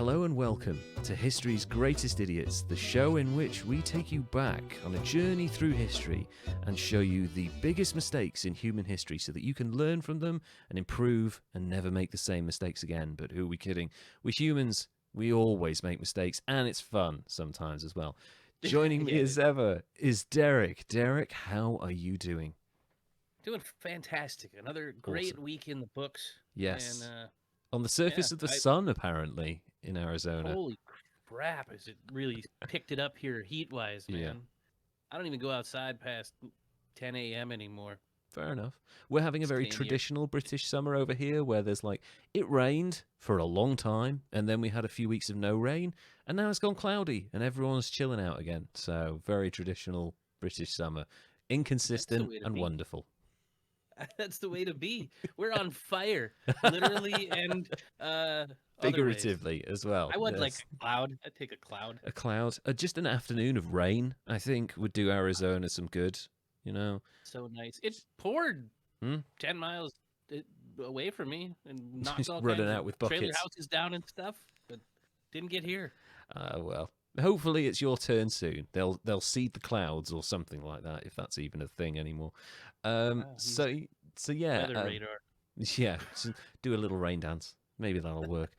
Hello and welcome to History's Greatest Idiots, the show in which we take you back on a journey through history and show you the biggest mistakes in human history so that you can learn from them and improve and never make the same mistakes again. But who are we kidding? We're humans. We always make mistakes, and it's fun sometimes as well. Joining me as ever is Derek. Derek, how are you doing? Doing fantastic. Another great week in the books. Yes. And, on the surface of the sun, apparently, in Arizona. Holy crap, is it really picked it up here heat-wise, man. Yeah. I don't even go outside past 10 a.m. anymore. Fair enough. We're having a very traditional British summer over here where there's it rained for a long time and then we had a few weeks of no rain and now it's gone cloudy and everyone's chilling out again. So very traditional British summer. Inconsistent and wonderful. That's the way to be. We're on fire, literally and figuratively as well. I would like a cloud. I'd take a cloud. A cloud. Just an afternoon of rain, I think, would do Arizona some good, you know. So nice. It poured 10 miles away from me and knocked all running out with buckets. Trailer houses down and stuff, but didn't get here. Well, hopefully it's your turn soon. They'll seed the clouds or something like that, if that's even a thing anymore. So yeah, weather radar. Yeah, so do a little rain dance. Maybe that'll work.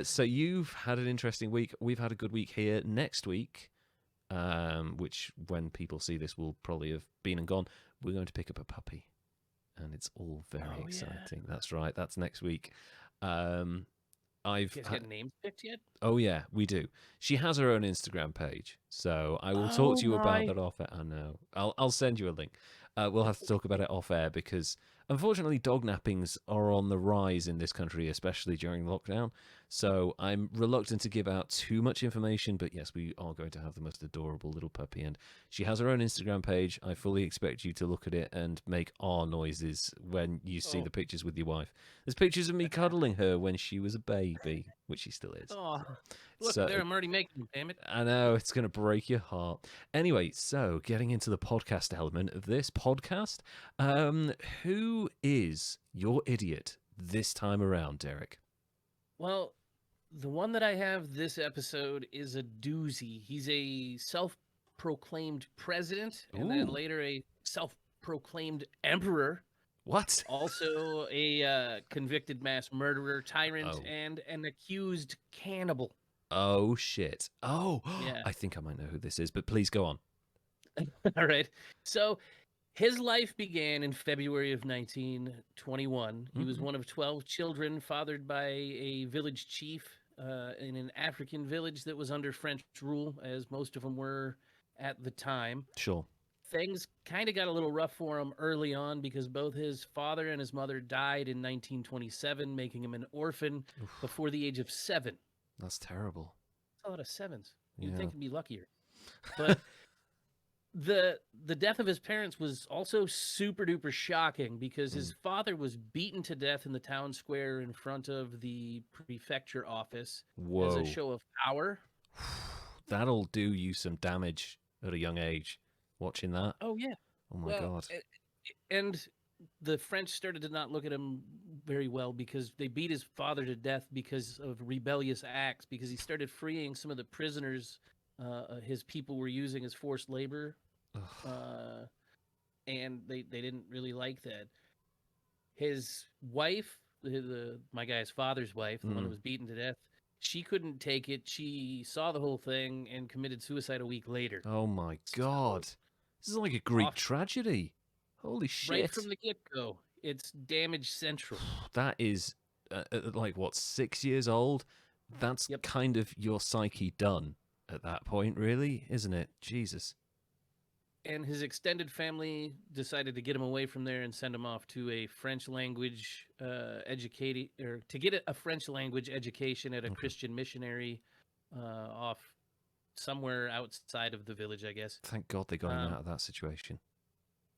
So you've had an interesting week. We've had a good week here. Next week, which when people see this will probably have been and gone, we're going to pick up a puppy, and it's all very exciting. Yeah. That's right. That's next week. I've got names picked yet? Oh yeah, we do. She has her own Instagram page, so I will talk to you about that off air. I know. I'll send you a link. We'll have to talk about it off air because unfortunately dog nappings are on the rise in this country, especially during lockdown. So I'm reluctant to give out too much information, but yes, we are going to have the most adorable little puppy. And she has her own Instagram page. I fully expect you to look at it and make noises when you see the pictures with your wife. There's pictures of me cuddling her when she was a baby, which she still is. Oh, look there, I'm already making them, damn it. I know, it's going to break your heart. Anyway, so getting into the podcast element of this podcast, who is your idiot this time around, Derek? Well, the one that I have this episode is a doozy. He's a self-proclaimed president and then later a self-proclaimed emperor. What? Also a convicted mass murderer, tyrant, and an accused cannibal. Oh, shit. Oh, yeah. I think I might know who this is, but please go on. All right. So his life began in February of 1921. He was one of 12 children fathered by a village chief in an African village that was under French rule, as most of them were at the time. Sure. Things kind of got a little rough for him early on because both his father and his mother died in 1927, making him an orphan before the age of 7. That's terrible. That's a lot of 7s. You'd think he'd be luckier. But the death of his parents was also super duper shocking because his father was beaten to death in the town square in front of the prefecture office as a show of power. That'll do you some damage at a young age, watching that. Oh, yeah. Oh, my God. And the French started to not look at him very well because they beat his father to death because of rebellious acts, because he started freeing some of the prisoners his people were using as forced labor, and they didn't really like that. His wife, my guy's father's wife, the one who was beaten to death, she couldn't take it. She saw the whole thing and committed suicide a week later. Oh, my God. This is like a Greek tragedy. Holy shit. Right from the get-go. It's damage central. That is, 6 years old? That's kind of your psyche done at that point, really, isn't it? Jesus. And his extended family decided to get him away from there and send him off to a French language to get a French language education at a Christian missionary off somewhere outside of the village, I guess. Thank God they got him out of that situation.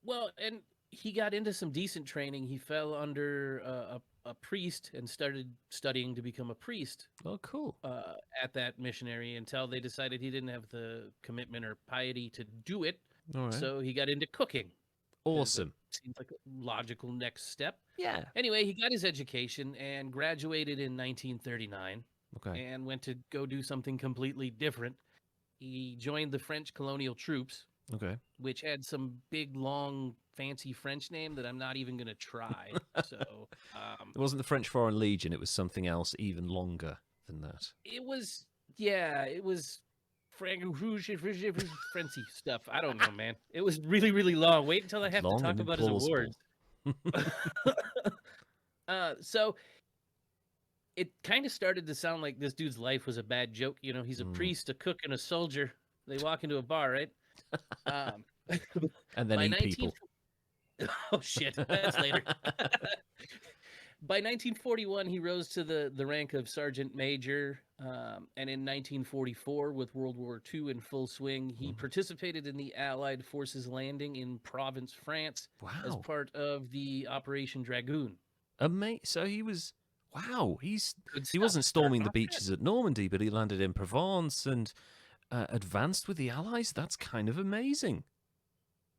Well, and he got into some decent training. He fell under a priest and started studying to become a priest. Oh, cool. At that missionary until they decided he didn't have the commitment or piety to do it. All right. So he got into cooking. Awesome. Seems like a logical next step. Yeah. Anyway, he got his education and graduated in 1939. Okay. and went to go do something completely different. He joined the French colonial troops, Okay. which had some big, long, fancy French name that I'm not even going to try. So It wasn't the French Foreign Legion. It was something else even longer than that. it was, yeah, it was Frenchy stuff. I don't know, man. It was really, really long. Wait until I have to Long talk and about his implausible. awards. So it kind of started to sound like this dude's life was a bad joke. You know, he's a priest, a cook, and a soldier. They walk into a bar, right? And then by eat people. Oh shit, that's later. By 1941, he rose to the rank of sergeant major, and in 1944, with World War II in full swing, he participated in the Allied forces landing in Provence, France, as Wow. part of the Operation Dragoon. So he was. Wow. He Good wasn't stuff. storming the Starting off beaches at Normandy, but he landed in Provence and advanced with the Allies. That's kind of amazing.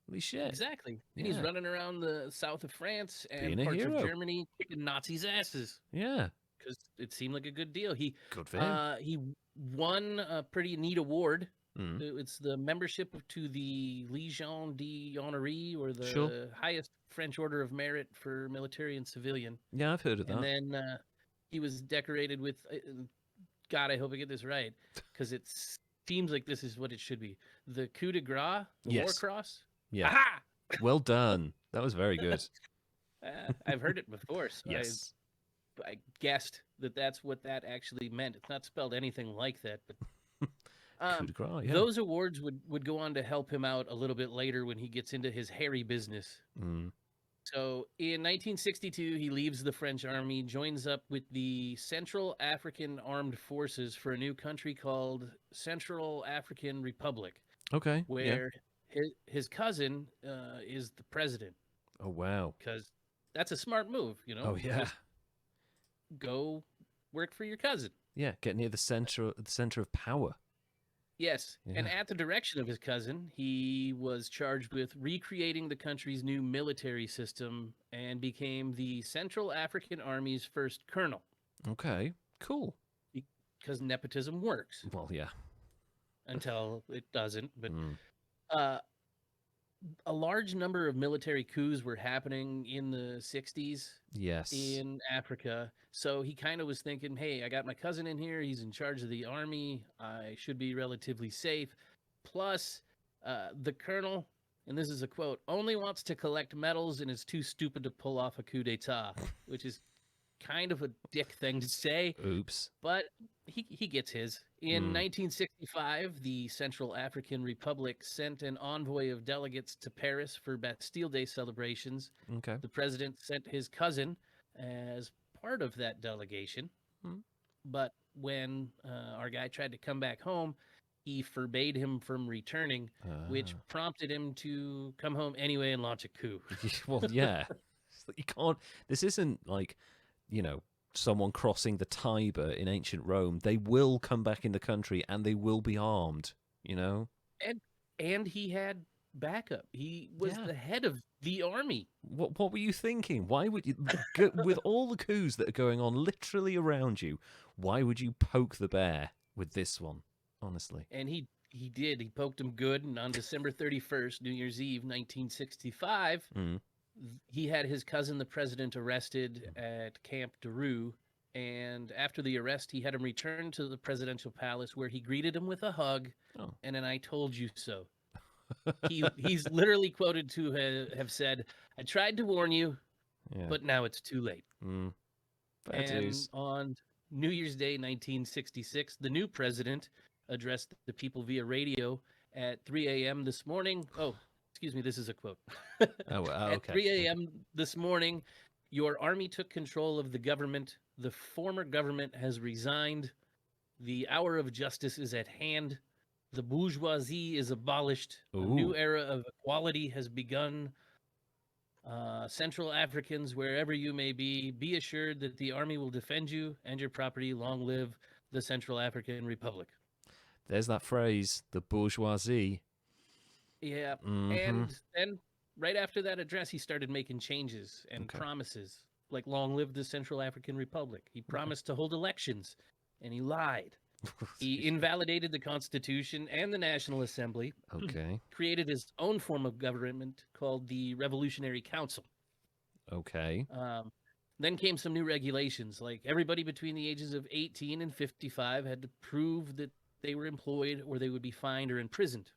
Holy shit. Exactly. And Yeah. he's running around the south of France and Being a parts of hero. Germany kicking Nazis' asses Yeah. because it seemed like a good deal. Good for him. He won a pretty neat award. Mm. It's the membership to the Légion d'honneur, or the Sure. highest French order of merit for military and civilian. Yeah, I've heard of that. And then he was decorated with, God, I hope I get this right, because it seems like this is what it should be. The coup de grace, the war cross. Yeah. Aha! Well done. That was very good. I've heard it before, so Yes. I guessed that that's what that actually meant. It's not spelled anything like that, but Coup de grace, yeah. those awards would go on to help him out a little bit later when he gets into his hairy business. Mm. So in 1962, he leaves the French army, joins up with the Central African Armed Forces for a new country called Central African Republic. Okay. Where his cousin is the president. Oh, wow. Because that's a smart move, you know? Oh, yeah. Just go work for your cousin. Yeah, get near the center of power. Yes, Yeah. and at the direction of his cousin, he was charged with recreating the country's new military system and became the Central African Army's first colonel. Okay, cool. Because nepotism works. Well, yeah. Until it doesn't. But a large number of military coups were happening in the 60s. Yes. In Africa. So he kind of was thinking, hey, I got my cousin in here. He's in charge of the army. I should be relatively safe. Plus, the colonel, and this is a quote, only wants to collect medals and is too stupid to pull off a coup d'etat, which is kind of a dick thing to say. Oops. But he gets his. In 1965, the Central African Republic sent an envoy of delegates to Paris for Bastille Day celebrations. Okay. The president sent his cousin as part of that delegation. But when our guy tried to come back home, he forbade him from returning, which prompted him to come home anyway and launch a coup. Well, yeah. You can't. This isn't like, someone crossing the Tiber in ancient Rome. They will come back in the country and they will be armed, And he had backup. He was the head of the army. What were you thinking? Why would you, with all the coups that are going on literally around you, why would you poke the bear with this one, honestly? And he did. He poked him good. And on December 31st, New Year's Eve, 1965, he had his cousin, the president, arrested at Camp Deru. And after the arrest, he had him return to the presidential palace, where he greeted him with a hug and an "I told you so." He's literally quoted to have said, "I tried to warn you, but now it's too late." And on New Year's Day, 1966, the new president addressed the people via radio at 3 a.m. this morning. Oh, excuse me, this is a quote. Okay. At 3 a.m. this morning, your army took control of the government. The former government has resigned. The hour of justice is at hand. The bourgeoisie is abolished. Ooh. A new era of equality has begun. Central Africans, wherever you may be assured that the army will defend you and your property. Long live the Central African Republic. There's that phrase, the bourgeoisie. Yeah. And then right after that address, he started making changes and promises, like long live the Central African Republic. He promised to hold elections and he lied. He invalidated the Constitution and the National Assembly. Okay. Created his own form of government called the Revolutionary Council. Okay. Then came some new regulations, like everybody between the ages of 18 and 55 had to prove that they were employed or they would be fined or imprisoned.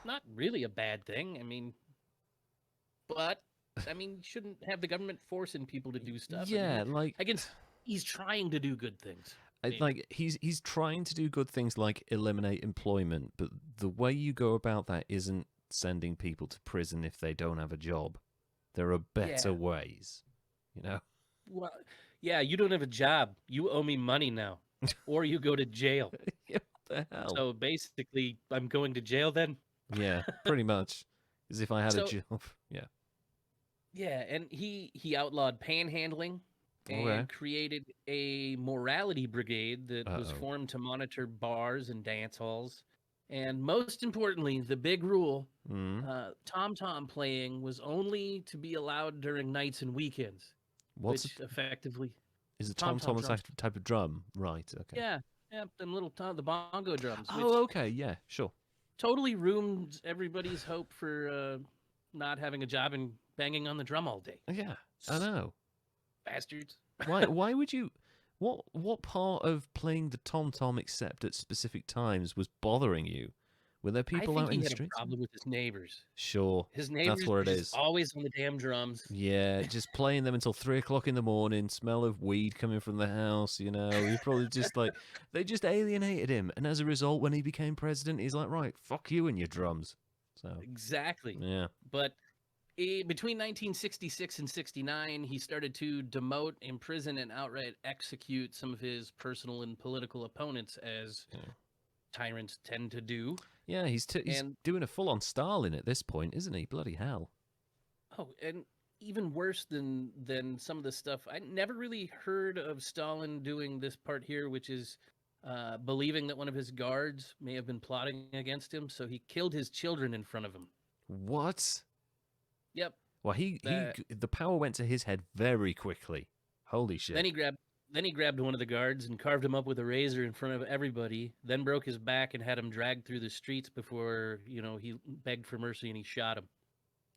Not really a bad thing. You shouldn't have the government forcing people to do stuff. Yeah, like he's trying to do good things. Like he's trying to do good things like eliminate employment, but the way you go about that isn't sending people to prison if they don't have a job. There are better ways, you know? Well, yeah, you don't have a job. You owe me money now, or you go to jail. Yeah, what the hell? So basically, I'm going to jail then? Yeah, pretty much. As if I had a job. Yeah. Yeah, and he outlawed panhandling and created a morality brigade that was formed to monitor bars and dance halls. And most importantly, the big rule, tom-tom playing was only to be allowed during nights and weekends. Effectively... Is a tom-tom a type of drum? Right, okay. Yeah, them little the bongo drums. Oh, okay, yeah, sure. Totally ruined everybody's hope for not having a job and banging on the drum all day. Yeah, I know. Bastards. Why would you... What part of playing the tom-tom except at specific times was bothering you? Were there people out in the streets? I think he had a problem with his neighbors. Sure. His neighbors that's what it is. Always on the damn drums. Yeah, just playing them until 3 o'clock in the morning, smell of weed coming from the house, you know. He probably just like... They just alienated him. And as a result, when he became president, he's like, right, fuck you and your drums. So exactly. Yeah. But... between 1966 and 69, he started to demote, imprison, and outright execute some of his personal and political opponents, as tyrants tend to do. Yeah, he's doing a full-on Stalin at this point, isn't he? Bloody hell. Oh, and even worse than some of the stuff, I never really heard of Stalin doing this part here, which is believing that one of his guards may have been plotting against him, so he killed his children in front of him. What? Yep. Well, the power went to his head very quickly. Holy shit. Then he grabbed one of the guards and carved him up with a razor in front of everybody, then broke his back and had him dragged through the streets before, he begged for mercy and he shot him.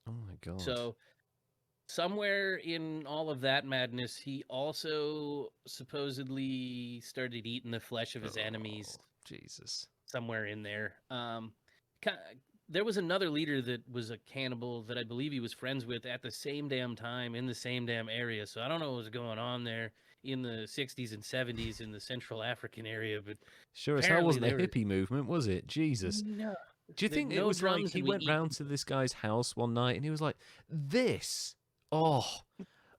Oh my God. So somewhere in all of that madness, he also supposedly started eating the flesh of his enemies. Jesus. Somewhere in there. There was another leader that was a cannibal that I believe he was friends with at the same damn time in the same damn area. So I don't know what was going on there in the 60s and 70s in the Central African area. But sure as hell wasn't a hippie movement, was it? Jesus. No. Do you think it was like he went round to this guy's house one night and he was like, this? Oh,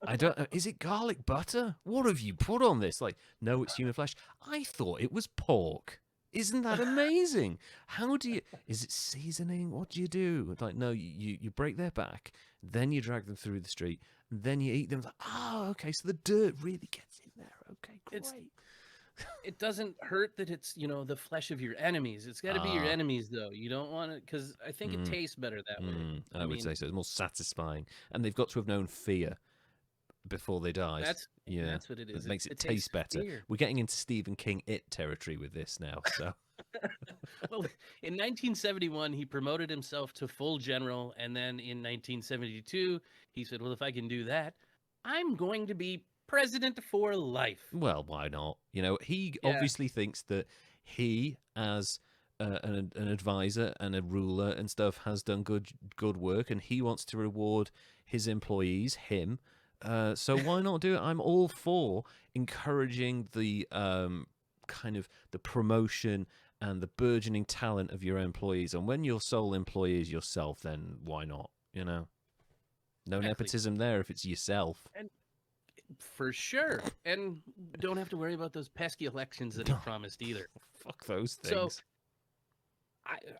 I don't know. Is it garlic butter? What have you put on this? Like, no, it's human flesh. I thought it was pork. Isn't that amazing? Is it seasoning? What do you do? Like, no, you break their back, then you drag them through the street, then you eat them. Like, oh, okay, so the dirt really gets in there. Okay, great. It doesn't hurt that it's, the flesh of your enemies. It's got to be your enemies, though. You don't want it, because I think it tastes better that way. I would say so. It's more satisfying. And they've got to have known fear before they died. That's what it is. It makes it taste better. Fear. We're getting into Stephen King It territory with this now. So, well, in 1971 he promoted himself to full general, and then in 1972 he said, "Well, if I can do that, I'm going to be president for life." Well, why not? He obviously thinks that he, as an advisor and a ruler and stuff, has done good work, and he wants to reward his employees, him. So why not do it? I'm all for encouraging the kind of the promotion and the burgeoning talent of your employees. And when your sole employee is yourself, then why not? No nepotism there if it's yourself. And for sure. And don't have to worry about those pesky elections that he promised either. Fuck those things. So,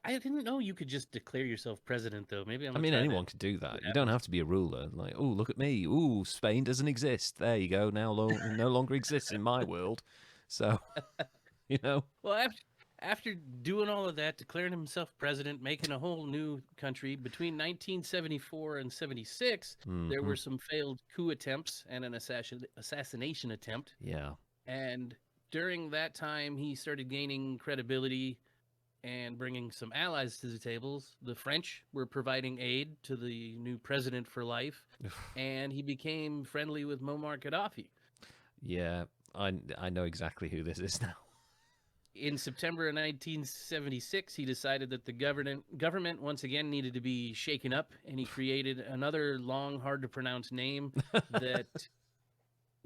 I didn't know you could just declare yourself president, though. Maybe anyone could do that. You don't have to be a ruler. Like, oh, look at me. Ooh, Spain doesn't exist. There you go. Now no longer exists in my world. So, Well, after doing all of that, declaring himself president, making a whole new country, between 1974 and 76, there were some failed coup attempts and an assassination attempt. Yeah. And during that time, he started gaining credibility and bringing some allies to the tables. The French were providing aid to the new president for life, and he became friendly with Muammar Gaddafi. Yeah, I know exactly who this is now. In September of 1976, he decided that the government once again needed to be shaken up, and he created another long, hard-to-pronounce name that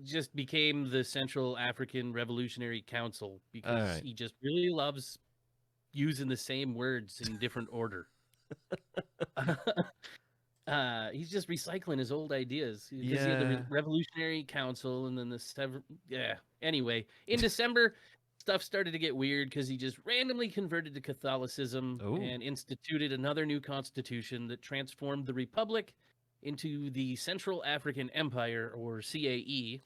just became the Central African Revolutionary Council, because he just really loves using the same words in different order. He's just recycling his old ideas. Because he had the Revolutionary Council and then the Anyway, in December, stuff started to get weird because he just randomly converted to Catholicism and instituted another new constitution that transformed the Republic into the Central African Empire, or CAE,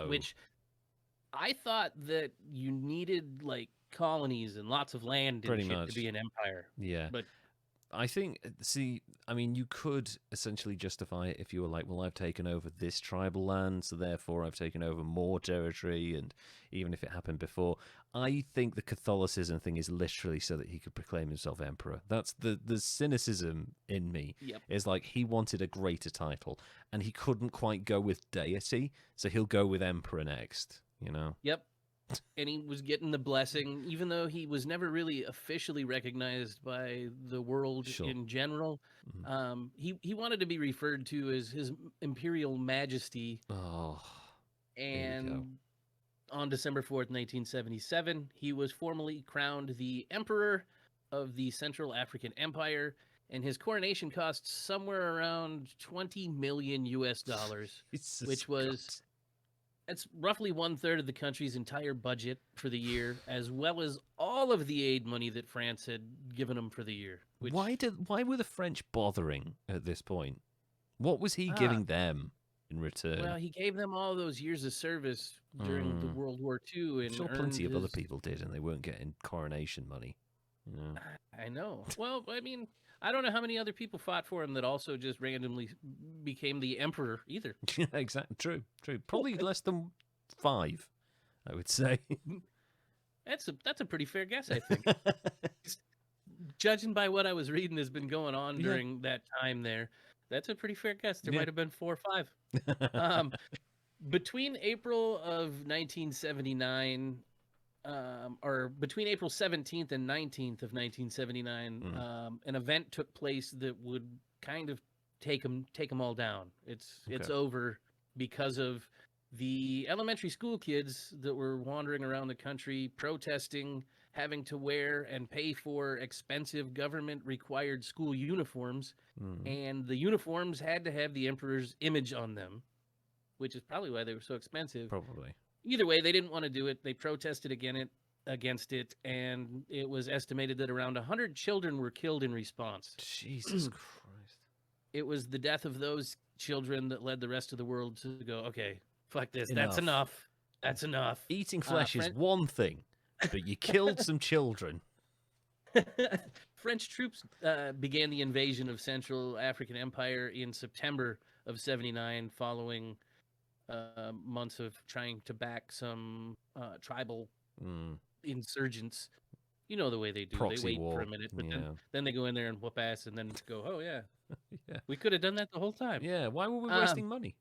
which I thought that you needed like colonies and lots of land and shit to be an empire. Yeah. But I think, I mean, you could essentially justify it if you were like, well, I've taken over this tribal land, so therefore I've taken over more territory, and even if it happened before. I think the Catholicism thing is literally so that he could proclaim himself emperor. That's the cynicism in me. Is like he wanted a greater title, and he couldn't quite go with deity, so he'll go with emperor next, you know? Yep. And he was getting the blessing, even though he was never really officially recognized by the world in general. He wanted to be referred to as His Imperial Majesty. And on December 4th, 1977, he was formally crowned the Emperor of the Central African Empire, and his coronation cost somewhere around $20 million US, which was... That's roughly 1/3 of the country's entire budget for the year, as well as all of the aid money that France had given them for the year. Why were the French bothering at this point? What was he giving them in return? Well, he gave them all those years of service during the World War II, and sure, plenty of other people did, and they weren't getting coronation money. I know. Well, I mean, I don't know how many other people fought for him that also just randomly became the emperor either. Exactly. True. Probably less than 5, I would say. That's a pretty fair guess, I think. Judging by what I was reading has been going on during that time there, that's a pretty fair guess. There might have been 4 or 5. Between April of 1979... or between April 17th and 19th of 1979, an event took place that would kind of take them all down. It's over because of the elementary school kids that were wandering around the country protesting having to wear and pay for expensive government-required school uniforms, and the uniforms had to have the emperor's image on them, which is probably why they were so expensive. Probably. Either way, they didn't want to do it. They protested against it, and it was estimated that around 100 children were killed in response. Jesus Christ. It was the death of those children that led the rest of the world to go, okay, fuck this. That's enough. That's enough. Eating flesh is one thing, but you killed some children. French troops began the invasion of Central African Empire in September of 79, following... months of trying to back some tribal insurgents. You know the way they do. Proxy they wait war. For a minute, but then they go in there and whoop ass and then go, oh, yeah. We could have done that the whole time. Yeah, why were we wasting money?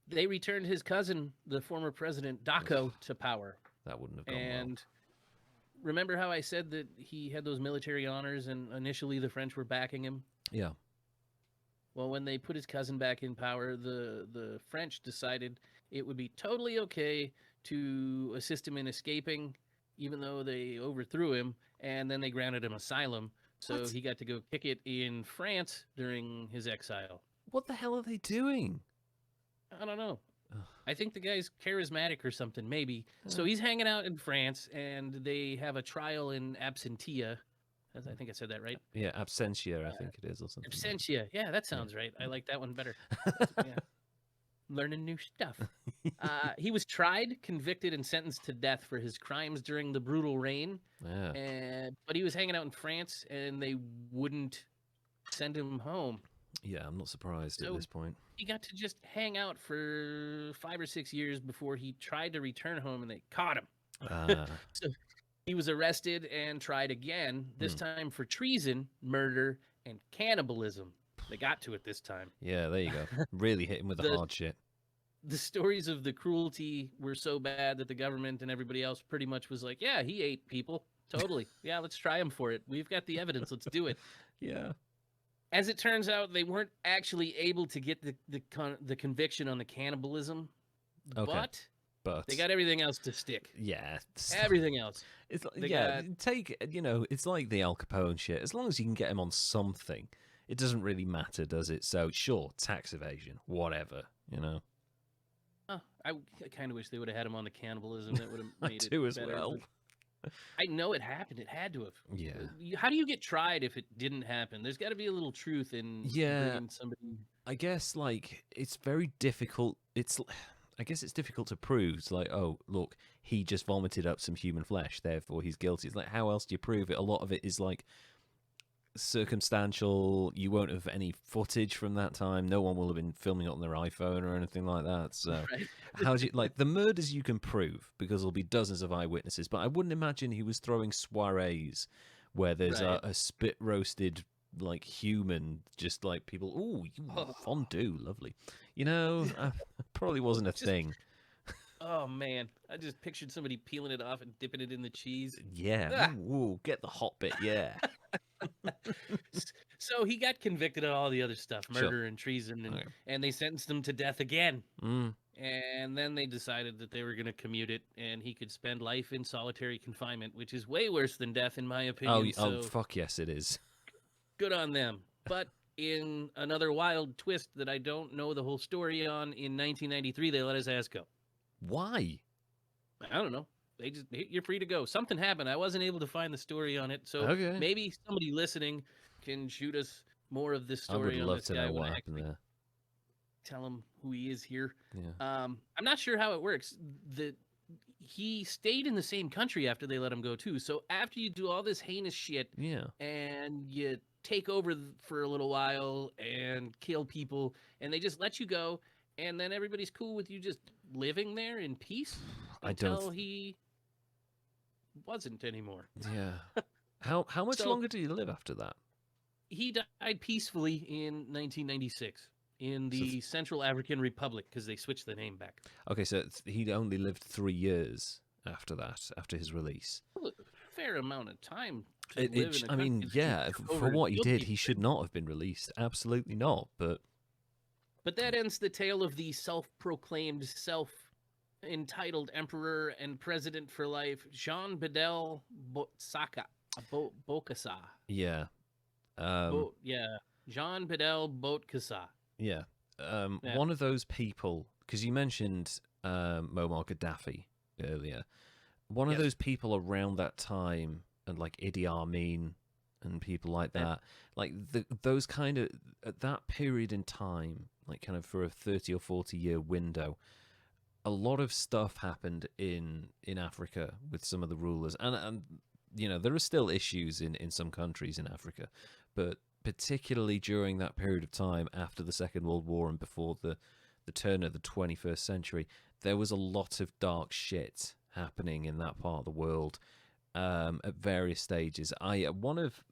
They returned his cousin, the former president, Daco, to power. That wouldn't have gone well. Remember how I said that he had those military honors and initially the French were backing him? Yeah. Well, when they put his cousin back in power, the French decided it would be totally okay to assist him in escaping, even though they overthrew him, and then they granted him asylum. So he got to go kick it in France during his exile. What the hell are they doing? I don't know. I think the guy's charismatic or something, maybe. So he's hanging out in France, and they have a trial in absentia. I think I said that right. Yeah, absentia, I think it is, or something. Absentia. Yeah, that sounds right. I like that one better. Learning new stuff. He was tried, convicted, and sentenced to death for his crimes during the brutal reign. Yeah. But he was hanging out in France, and they wouldn't send him home. Yeah, I'm not surprised at So this point. he got to just hang out for 5 or 6 years before he tried to return home, and they caught him. So he was arrested and tried again, this time for treason, murder, and cannibalism. They got to it this time. Yeah, there you go. Really hit him with the hard shit. The stories of the cruelty were so bad that the government and everybody else pretty much was like, yeah, he ate people. Totally. Yeah, let's try him for it. We've got the evidence. Let's do it. Yeah. As it turns out, they weren't actually able to get the conviction on the cannibalism, but they got everything else to stick. Yeah. Everything else. It's like, it's like the Al Capone shit. As long as you can get him on something, it doesn't really matter, does it? So, sure, tax evasion, whatever, I kind of wish they would have had him on the cannibalism. That would have made I do it as better. well. I know it happened. It had to have. Yeah. How do you get tried if it didn't happen? There's got to be a little truth in bringing somebody. I guess, like, it's very difficult. I guess it's difficult to prove. It's like, oh, look, he just vomited up some human flesh, therefore he's guilty. It's like, how else do you prove it? A lot of it is, like, circumstantial. You won't have any footage from that time. No one will have been filming it on their iPhone or anything like that. So how do you, like, the murders you can prove because there'll be dozens of eyewitnesses, but I wouldn't imagine he was throwing soirees where there's a spit roasted like human, just like people, fondue, lovely, probably wasn't a thing. Oh man, I just pictured somebody peeling it off and dipping it in the cheese. Yeah. Ooh, get the hot bit. Yeah. So he got convicted of all the other stuff, murder and treason, and they sentenced him to death again. And then they decided that they were going to commute it, and he could spend life in solitary confinement, which is way worse than death, in my opinion. Oh, fuck yes, it is. Good on them. But in another wild twist that I don't know the whole story on, in 1993, they let his ass go. Why? I don't know. You're free to go. Something happened. I wasn't able to find the story on it, so maybe somebody listening can shoot us more of this story. I would love to know what happened there. Tell him who he is here. Yeah. I'm not sure how it works. He stayed in the same country after they let him go too. So after you do all this heinous shit, and you take over for a little while and kill people, and they just let you go, and then everybody's cool with you just living there in peace until he wasn't anymore. Yeah. How much longer did he live after that? He died peacefully in 1996 in the Central African Republic because they switched the name back. Okay, so he'd only lived 3 years after that, after his release. Well, a fair amount of time to live in a country. I mean, yeah, for what he did, he should not have been released. Absolutely not, but that ends the tale of the self-proclaimed, self-entitled emperor and president for life, Jean-Bédel Bokassa. Yeah. Jean-Bédel Bokassa. Yeah. One of those people, because you mentioned Muammar Gaddafi earlier. One of those people around that time, and like Idi Amin and people like that, like those kind of, at that period in time, like kind of for a 30 or 40 year window, a lot of stuff happened in Africa with some of the rulers, and there are still issues in some countries in Africa, but particularly during that period of time after the Second World War and before the turn of the 21st century, there was a lot of dark shit happening in that part of the world at various stages. One of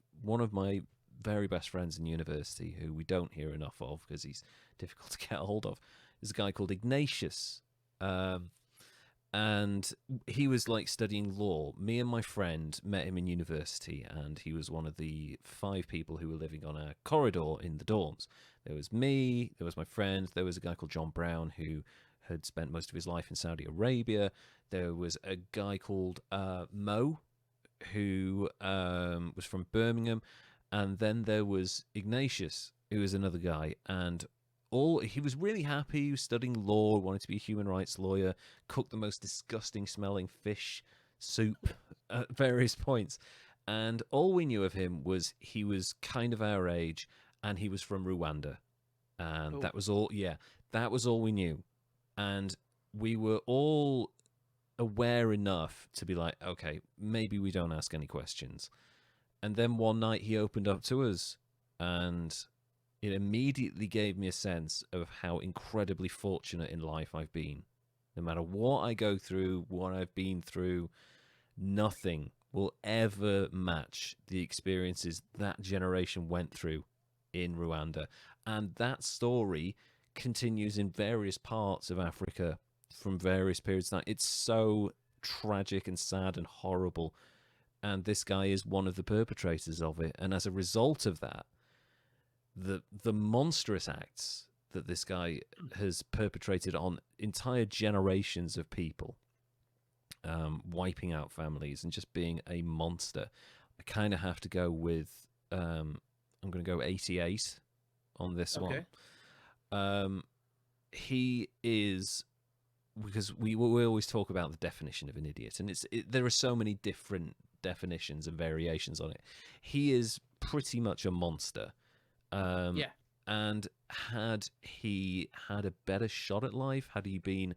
my very best friends in university, who we don't hear enough of because he's difficult to get a hold of, is a guy called Ignatius. And he was like studying law. Me and my friend met him in university, and he was one of the 5 people who were living on a corridor in the dorms. There was me, there was my friend, there was a guy called John Brown who had spent most of his life in Saudi Arabia. There was a guy called Mo, who was from Birmingham. And then there was Ignatius, who was another guy, and he was really happy. He was studying law, wanted to be a human rights lawyer, cooked the most disgusting smelling fish soup at various points. And all we knew of him was he was kind of our age, and he was from Rwanda. And that was all, that was all we knew. And we were all aware enough to be like, okay, maybe we don't ask any questions. And then one night he opened up to us, and it immediately gave me a sense of how incredibly fortunate in life I've been. No matter what I go through, what I've been through, nothing will ever match the experiences that generation went through in Rwanda. And that story continues in various parts of Africa from various periods. Now, it's so tragic and sad and horrible. And this guy is one of the perpetrators of it. And as a result of that, the monstrous acts that this guy has perpetrated on entire generations of people, wiping out families and just being a monster, I kind of have to go with I'm going to go 88 on this one. He is, because we always talk about the definition of an idiot, and there are so many different definitions and variations on it. He is pretty much a monster. And had he had a better shot at life, had he been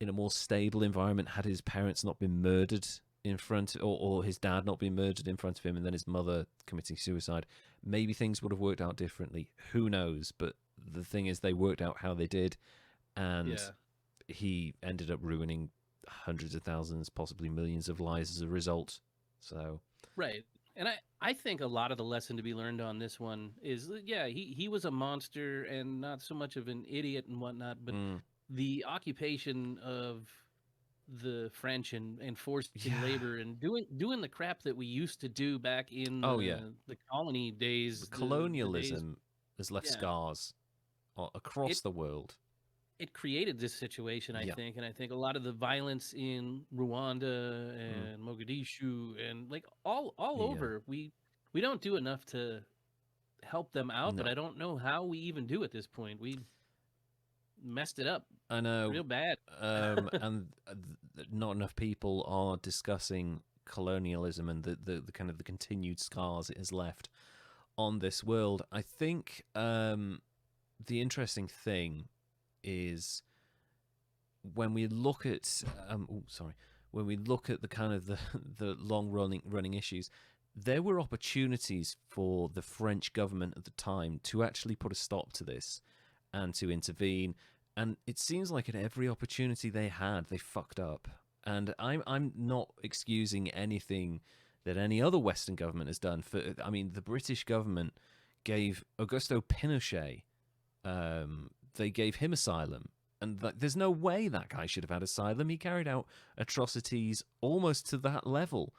in a more stable environment, had his parents not been murdered in front, or his dad not been murdered in front of him, and then his mother committing suicide, maybe things would have worked out differently. Who knows? But the thing is, they worked out how they did, and he ended up ruining hundreds of thousands, possibly millions of lives as a result. So right. And I think a lot of the lesson to be learned on this one is, he was a monster and not so much of an idiot and whatnot, but the occupation of the French and forced labor and doing the crap that we used to do back in the colony days. The colonialism has left scars across the world. It created this situation, I think, and I think a lot of the violence in Rwanda and Mogadishu and like all over, we don't do enough to help them out, but I don't know how we even do at this point. We messed it up. I know, real bad. And not enough people are discussing colonialism and the kind of the continued scars it has left on this world. I think the interesting thing is when we look at when we look at the kind of the long running issues, there were opportunities for the French government at the time to actually put a stop to this and to intervene, and it seems like at every opportunity they had, they fucked up. And I'm not excusing anything that any other Western government has done. I mean, the British government gave Augusto Pinochet, they gave him asylum, and there's no way that guy should have had asylum. He carried out atrocities almost to that level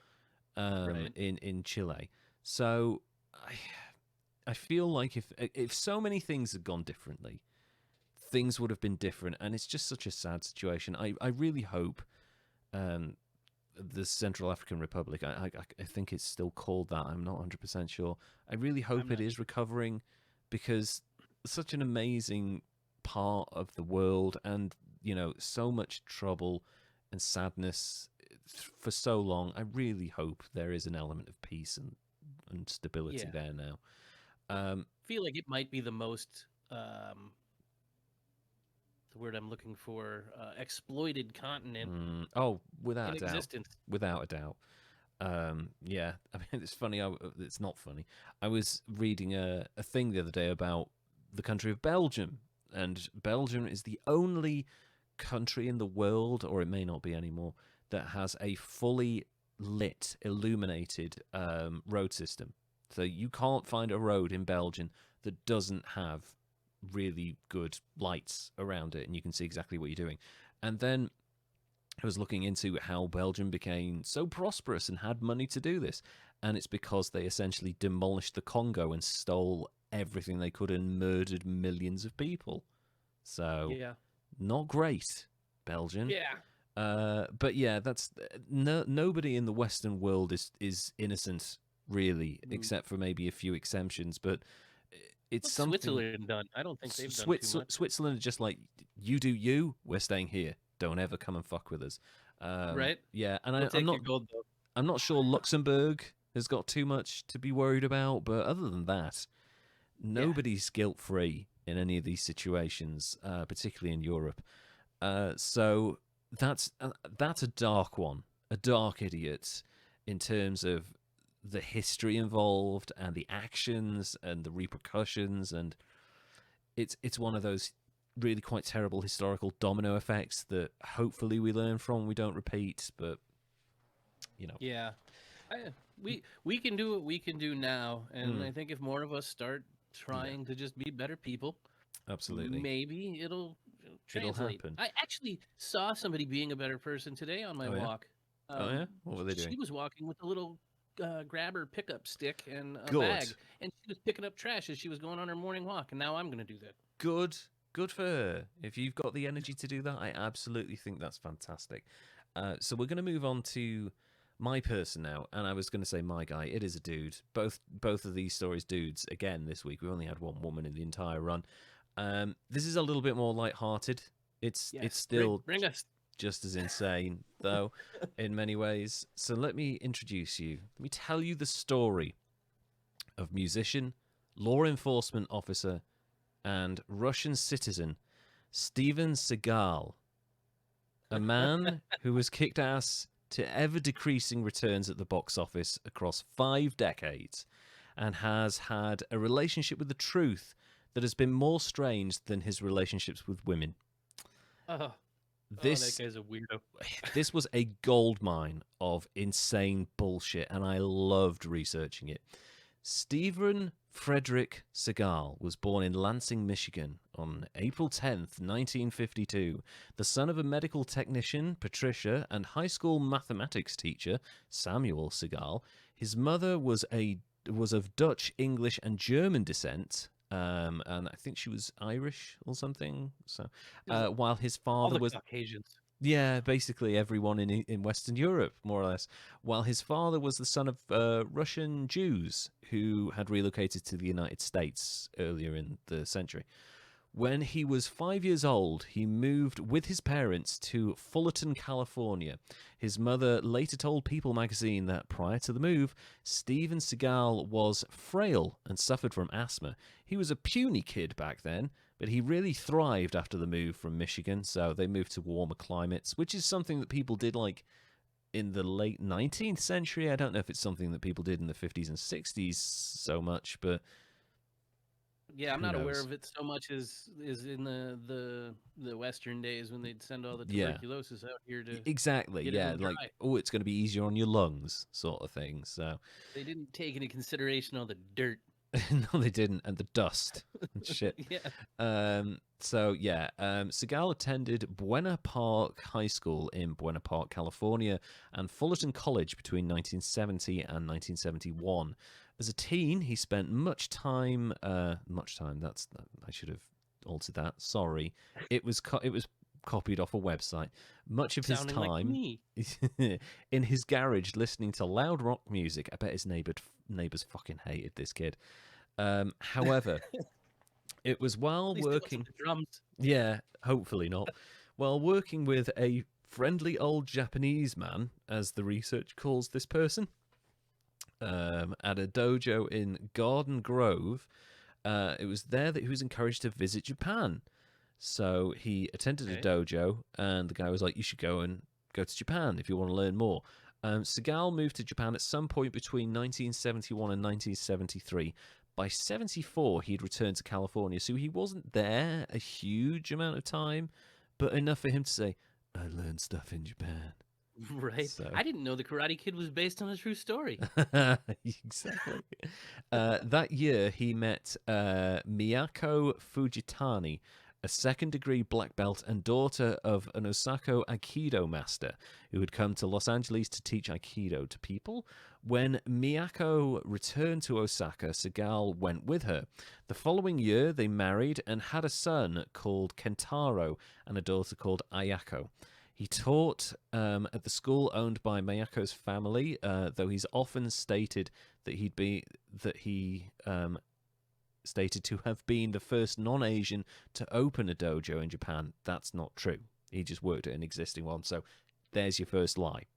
in Chile. So I feel like if so many things had gone differently, things would have been different, and it's just such a sad situation. I really hope the Central African Republic, I think it's still called that, I'm not 100% sure. I really hope it is recovering, because such an amazing part of the world, and so much trouble and sadness for so long. I really hope there is an element of peace and stability there now. I feel like it might be the most the word I'm looking for, exploited continent. Without a doubt. Existence. Without a doubt. I mean, it's funny. It's not funny. I was reading a thing the other day about the country of Belgium, and Belgium is the only country in the world, or it may not be anymore, that has a fully lit, illuminated road system. So you can't find a road in Belgium that doesn't have really good lights around it, and you can see exactly what you're doing. And then I was looking into how Belgium became so prosperous and had money to do this, and it's because they essentially demolished the Congo and stole everything they could and murdered millions of people. So not great, Belgium. But that's nobody in the Western world is innocent, really, except for maybe a few exceptions. But it's something Switzerland done. I don't think they've done too much. Switzerland is just like, you do you. We're staying here. Don't ever come and fuck with us. Right? Yeah, and I'm not sure Luxembourg has got too much to be worried about. But other than that, nobody's guilt-free in any of these situations, particularly in Europe. So that's a dark one, a dark idiot in terms of the history involved and the actions and the repercussions, and it's one of those really quite terrible historical domino effects that hopefully we learn from, we don't repeat, but Yeah. We can do what we can do now, and I think if more of us start trying to just be better people, absolutely, maybe it'll translate. happen. I actually saw somebody being a better person today on my walk. Oh yeah, what were they doing? She was walking with a little grabber pickup stick and a Good. bag, and she was picking up trash as she was going on her morning walk. And now I'm going to do that. Good for her. If you've got the energy to do that, I absolutely think that's fantastic. So we're going to move on to my person now, and I was going to say my guy. It is a dude. Both of these stories dudes. Again, this week we only had one woman in the entire run. This is a little bit more lighthearted. It's still bring us. Just as insane, though, in many ways. So let me introduce you. Let me tell you the story of musician, law enforcement officer, and Russian citizen Steven Seagal, a man who has kicked ass to ever-decreasing returns at the box office across 5 decades and has had a relationship with the truth that has been more strange than his relationships with women. That guy's a weirdo. This was a goldmine of insane bullshit, and I loved researching it. Stephen Frederick Seagal was born in Lansing, Michigan on April 10th, 1952. The son of a medical technician, Patricia, and high school mathematics teacher, Samuel Seagal. His mother was of Dutch, English, and German descent. And I think she was Irish or something. So, while his father was Caucasians. Yeah, basically everyone in Western Europe, more or less. While his father was the son of Russian Jews who had relocated to the United States earlier in the century. When he was 5 years old, he moved with his parents to Fullerton, California. His mother later told People magazine that prior to the move, Steven Seagal was frail and suffered from asthma. He was a puny kid back then, but he really thrived after the move from Michigan, so they moved to warmer climates, which is something that people did like in the late 19th century. I don't know if it's something that people did in the 50s and 60s so much, but yeah, I'm not aware of it so much as in the Western days when they'd send all the tuberculosis out here to exactly, yeah, like it's going to be easier on your lungs, sort of thing. So they didn't take into consideration all the dirt. No, they didn't, and the dust and shit. Seagal attended Buena Park High School in Buena Park, California, and Fullerton College between 1970 and 1971. As a teen, he spent much time. I should have altered that. Sorry, it was copied off a website. Much of his time in his garage, listening to loud rock music. I bet his neighbors fucking hated this kid. However, it was while working. Drums. Yeah, hopefully not. While working with a friendly old Japanese man, as the research calls this person, at a dojo in Garden Grove, it was there that he was encouraged to visit Japan. So he attended a dojo, and the guy was like, "You should go to Japan if you want to learn more." Seagal moved to Japan at some point between 1971 and 1973. By 74, he'd returned to California, so he wasn't there a huge amount of time, but enough for him to say, "I learned stuff in Japan." Right. So. I didn't know The Karate Kid was based on a true story. Exactly. That year, he met Miyako Fujitani, a second-degree black belt and daughter of an Osaka Aikido master who had come to Los Angeles to teach Aikido to people. When Miyako returned to Osaka, Seagal went with her. The following year, they married and had a son called Kentaro and a daughter called Ayako. He taught at the school owned by Miyako's family, though he's often stated that he stated to have been the first non-Asian to open a dojo in Japan. That's not true. He just worked at an existing one. So there's your first lie.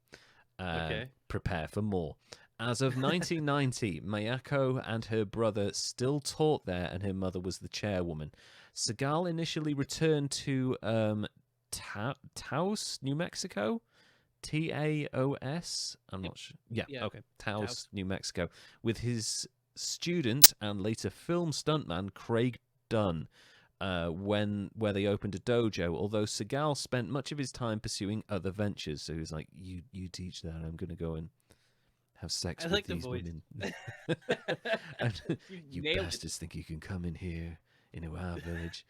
Prepare for more. As of 1990, Miyako and her brother still taught there, and her mother was the chairwoman. Seagal initially returned to Taos, New Mexico, Taos. I'm not sure. Yeah, okay. Taos, New Mexico, with his student and later film stuntman Craig Dunn, where they opened a dojo. Although Seagal spent much of his time pursuing other ventures, so he was like, "You teach that. I'm going to go and have sex with these women." And you bastards think you can come in here into our village.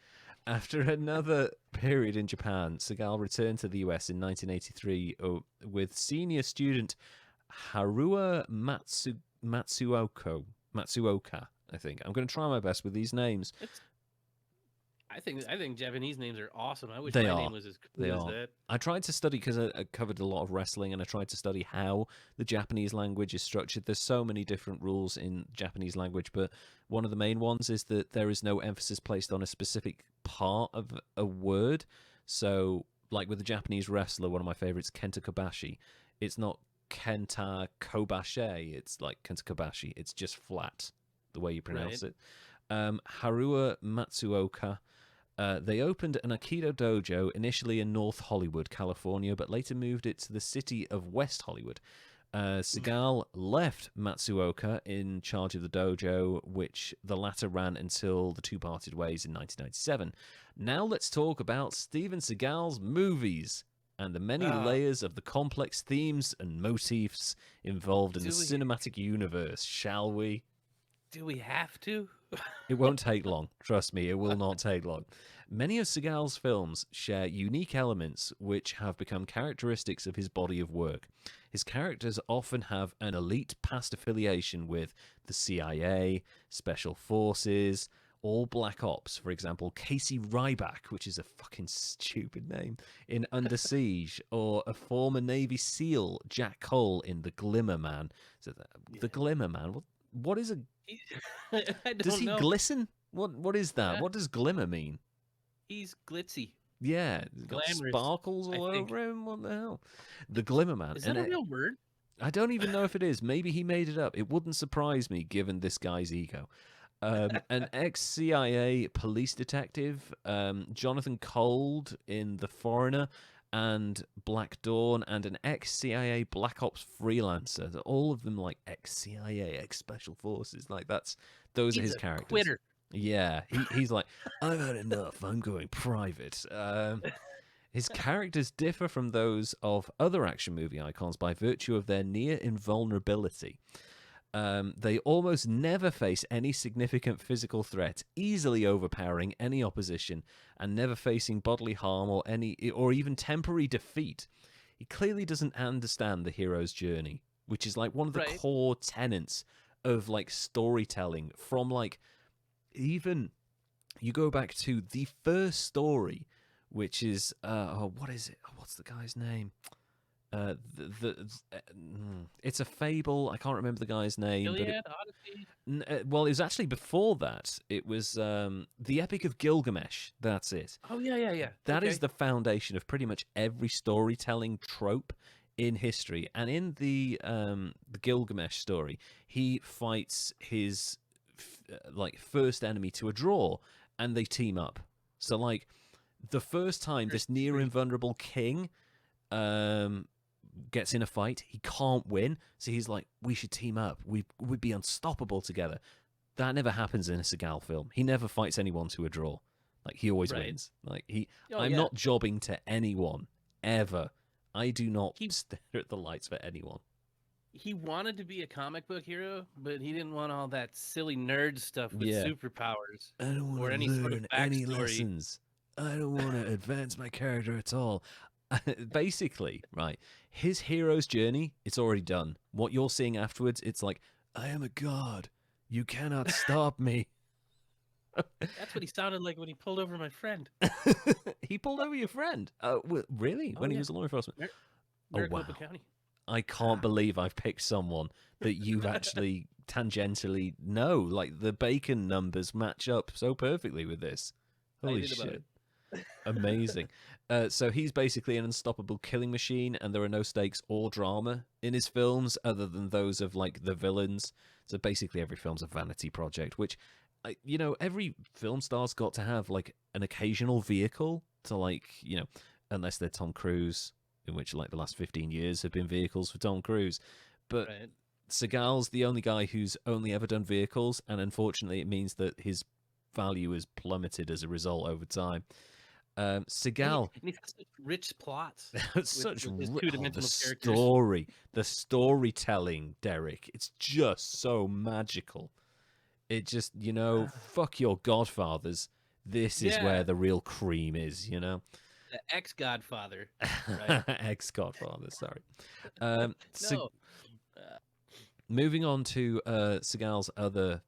After another period in Japan, Seagal returned to the US in 1983 with senior student Haruo Matsuoka, I think. I'm going to try my best with these names. I think Japanese names are awesome. I wish my name was as cool as that. I tried to study, because I covered a lot of wrestling, and I tried to study how the Japanese language is structured. There's so many different rules in Japanese language, but one of the main ones is that there is no emphasis placed on a specific part of a word. So, like with the Japanese wrestler, one of my favorites, Kenta Kobashi, it's not Kenta Kobashi, it's like Kenta Kobashi. It's just flat, the way you pronounce it. Haruo Matsuoka. They opened an Aikido dojo initially in North Hollywood, California, but later moved it to the city of West Hollywood. Seagal left Matsuoka in charge of the dojo, which the latter ran until the two parted ways in 1997. Now let's talk about Steven Seagal's movies and the many layers of the complex themes and motifs involved in the cinematic universe, shall we? Do we have to? It won't take long. Trust me, it will not take long. Many of Seagal's films share unique elements which have become characteristics of his body of work. His characters often have an elite past affiliation with the CIA, Special Forces, or Black Ops. For example, Casey Ryback, which is a fucking stupid name, in Under Siege, or a former Navy SEAL, Jack Cole, in The Glimmer Man. So the Glimmer Man, what is a... Does he glisten? What is that? Yeah. What does glimmer mean? He's glitzy. Yeah, got sparkles all over him. What the hell? The Glimmer Man. Is that a real word? I don't even know if it is. Maybe he made it up. It wouldn't surprise me, given this guy's ego. An ex-CIA police detective, Jonathan Cold in The Foreigner, and Black Dawn, and an ex-CIA Black Ops freelancer. All of them like ex-CIA, ex-Special Forces. Like those are his characters. Quitter. Yeah, he's like, I've had enough. I'm going private. His characters differ from those of other action movie icons by virtue of their near invulnerability. They almost never face any significant physical threat, easily overpowering any opposition, and never facing bodily harm or even temporary defeat. He clearly doesn't understand the hero's journey, which is like one of the core tenets of like storytelling. From like, even you go back to the first story, which is what is it? What's the guy's name? It's a fable. I can't remember the guy's name. Iliad, Odyssey? Well, it was actually before that. It was the Epic of Gilgamesh. That's it. Oh, yeah. That is the foundation of pretty much every storytelling trope in history. And in the Gilgamesh story, he fights his first enemy to a draw, and they team up. So, like, the first time this near invulnerable king gets in a fight, he can't win, so he's like, we should team up, we'd be unstoppable together. That never happens in a Seagal film. He never fights anyone to a draw. Like, he always wins. Like, I'm not jobbing to anyone ever. I do not stare at the lights for anyone. He wanted to be a comic book hero, but he didn't want all that silly nerd stuff with superpowers. I don't want to learn any lessons. I don't want to advance my character at all. Basically, right, his hero's journey, it's already done. What you're seeing afterwards, it's like, I am a god. You cannot stop me. That's what he sounded like when he pulled over my friend. He pulled over your friend? Really? When he was a law enforcement? Maricopa County. I can't believe I've picked someone that you've actually tangentially know. Like, the bacon numbers match up so perfectly with this. Holy shit. Amazing. So he's basically an unstoppable killing machine, and there are no stakes or drama in his films other than those of like the villains. So basically every film's a vanity project, which, every film star's got to have like an occasional vehicle to, like, unless they're Tom Cruise, in which like the last 15 years have been vehicles for Tom Cruise. But Right. Seagal's the only guy who's only ever done vehicles, and unfortunately, it means that his value has plummeted as a result over time. Seagal, And he's got such rich plots. such with his the two-dimensional characters. story, the storytelling, Derek. It's just so magical. It just, fuck your Godfathers. This is where the real cream is, The ex-Godfather. Right? Ex-Godfather, sorry. No. Moving on to Seagal's other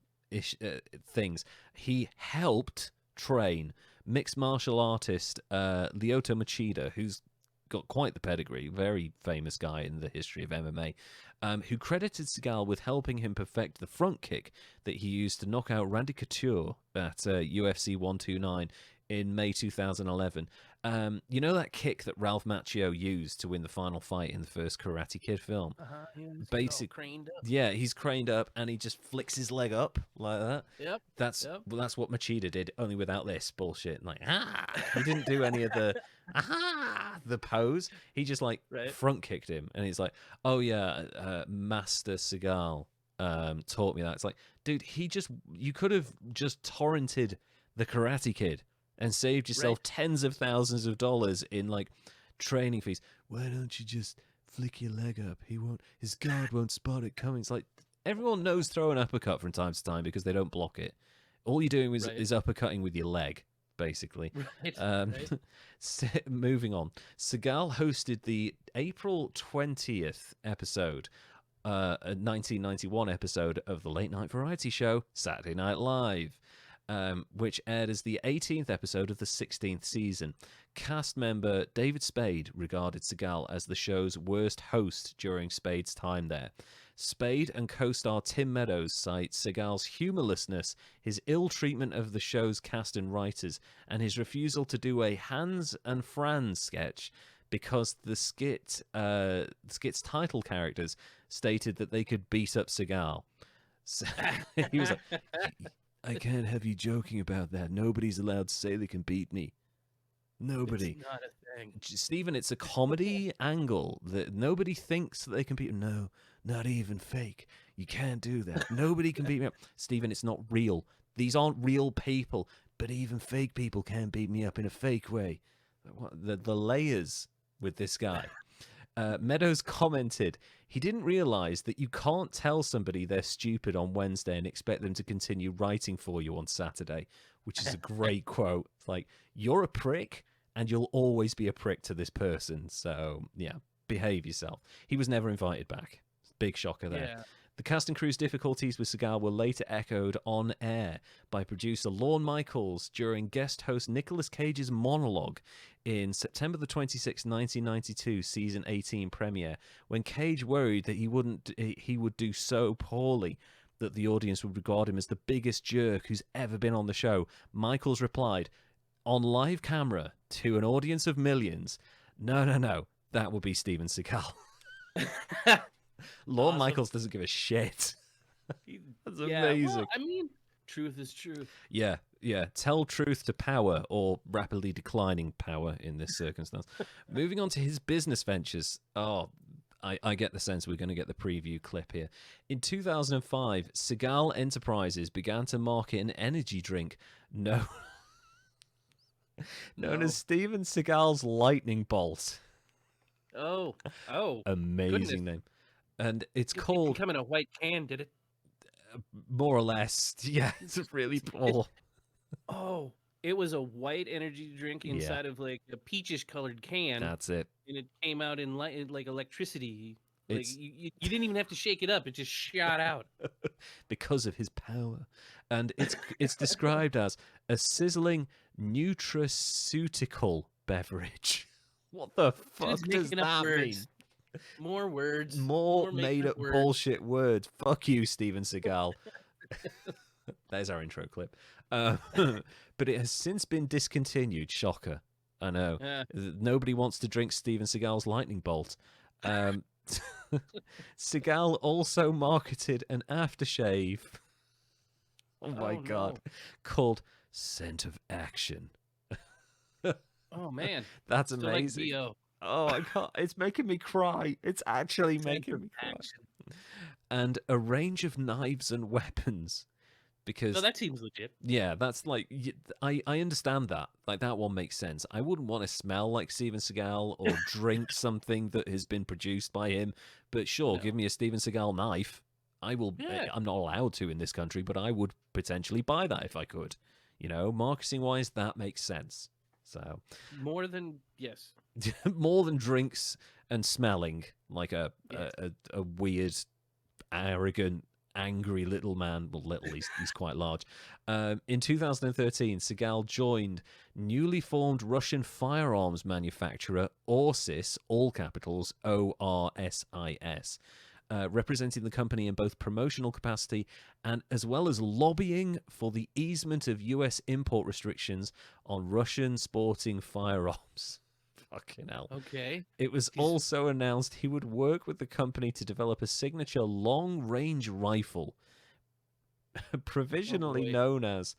things. He helped train mixed martial artist Lyoto Machida, who's got quite the pedigree, very famous guy in the history of MMA, who credited Seagal with helping him perfect the front kick that he used to knock out Randy Couture at UFC 129 in May 2011. You know that kick that Ralph Macchio used to win the final fight in the first Karate Kid film? Craned up. Yeah, he's craned up and he just flicks his leg up like that. Yep. That's what Machida did, only without this bullshit. Like, he didn't do any of the the pose. He just front kicked him, and he's like, "Oh yeah, Master Seagal taught me that." It's like, dude, you could have just torrented the Karate Kid and saved yourself tens of thousands of dollars in training fees. Why don't you just flick your leg up? His guard won't spot it coming. It's like, everyone knows throw an uppercut from time to time because they don't block it. All you're doing is uppercutting with your leg, basically. Moving on. Seagal hosted the April 20th episode, a 1991 episode of the late night variety show Saturday Night Live, which aired as the 18th episode of the 16th season. Cast member David Spade regarded Seagal as the show's worst host during Spade's time there. Spade and co-star Tim Meadows cite Seagal's humorlessness, his ill treatment of the show's cast and writers, and his refusal to do a Hans and Franz sketch because the skit's title characters stated that they could beat up Seagal. So, he was like, I can't have you joking about that. Nobody's allowed to say they can beat me. Nobody. It's not a thing. Stephen, it's a comedy angle that nobody thinks that they can beat. No, not even fake. You can't do that. Nobody can beat me up. Stephen, it's not real. These aren't real people, but even fake people can't beat me up in a fake way. The layers with this guy. Meadows commented, he didn't realize that you can't tell somebody they're stupid on Wednesday and expect them to continue writing for you on Saturday, which is a great quote. It's like, you're a prick and you'll always be a prick to this person. So, yeah, behave yourself. He was never invited back. Big shocker there. Yeah. The cast and crew's difficulties with Seagal were later echoed on air by producer Lorne Michaels during guest host Nicolas Cage's monologue in September the 26th, 1992, season 18 premiere, when Cage worried that he would do so poorly that the audience would regard him as the biggest jerk who's ever been on the show. Michaels replied, on live camera to an audience of millions, no, that would be Steven Seagal. Lorne Michaels doesn't give a shit. That's amazing. Well, I mean, truth is truth. Yeah. Tell truth to power, or rapidly declining power in this circumstance. Moving on to his business ventures. Oh, I get the sense we're going to get the preview clip here. In 2005, Seagal Enterprises began to market an energy drink known as Steven Seagal's Lightning Bolt. Oh. Amazing name. And it's called... It come in a white can, did it? More or less. Yeah, it's really poor. Oh, it was a white energy drink inside of like a peachish colored can. That's it. And it came out in like electricity. Like you didn't even have to shake it up. It just shot out. Because of his power. And it's described as a sizzling nutraceutical beverage. What the fuck does that mean? More words. More made-up bullshit words. Fuck you, Steven Seagal. There's our intro clip. But it has since been discontinued. Shocker. I know. Yeah. Nobody wants to drink Steven Seagal's Lightning Bolt. Seagal also marketed an aftershave. Oh my God. No. Called Scent of Action. Oh man. That's amazing. Like Oh, I can't. It's making me cry. It's actually making me cry. And a range of knives and weapons. Because so that seems legit. yeah, that's like I understand that. Like that one makes sense. I wouldn't want to smell like Steven Seagal or drink something that has been produced by him. But sure, give me a Steven Seagal knife. I will. Yeah. I'm not allowed to in this country, but I would potentially buy that if I could. You know, marketing wise, that makes sense. So more than yes, more than drinks and smelling like a weird, arrogant, angry little man. Well, little, he's quite large. In 2013, Seagal joined newly formed Russian firearms manufacturer Orsis, all capitals ORSIS, representing the company in both promotional capacity and as well as lobbying for the easement of US import restrictions on Russian sporting firearms. Fucking hell. Okay. It was also announced he would work with the company to develop a signature long-range rifle, provisionally known as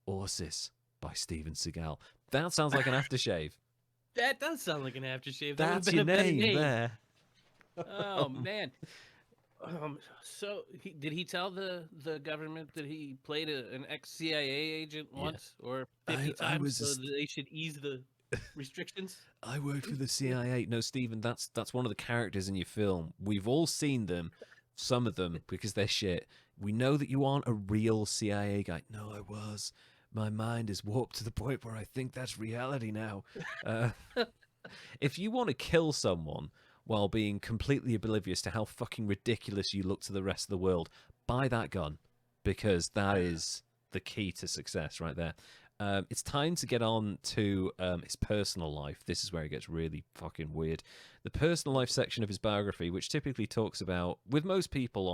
Orsis by Steven Seagal. That sounds like an aftershave. That does sound like an aftershave. That's your name there. Oh, man. So did he tell the government that he played an ex-CIA agent once or 50 times so that they should ease the restrictions? I worked for the CIA. No, Stephen, that's one of the characters in your film. We've all seen them, some of them, because they're shit. We know that you aren't a real CIA guy. No, I was. My mind is warped to the point where I think that's reality now. If you want to kill someone while being completely oblivious to how fucking ridiculous you look to the rest of the world, buy that gun, because that is the key to success right there. It's time to get on to his personal life. This is where it gets really fucking weird. The personal life section of his biography, which typically talks about, with most people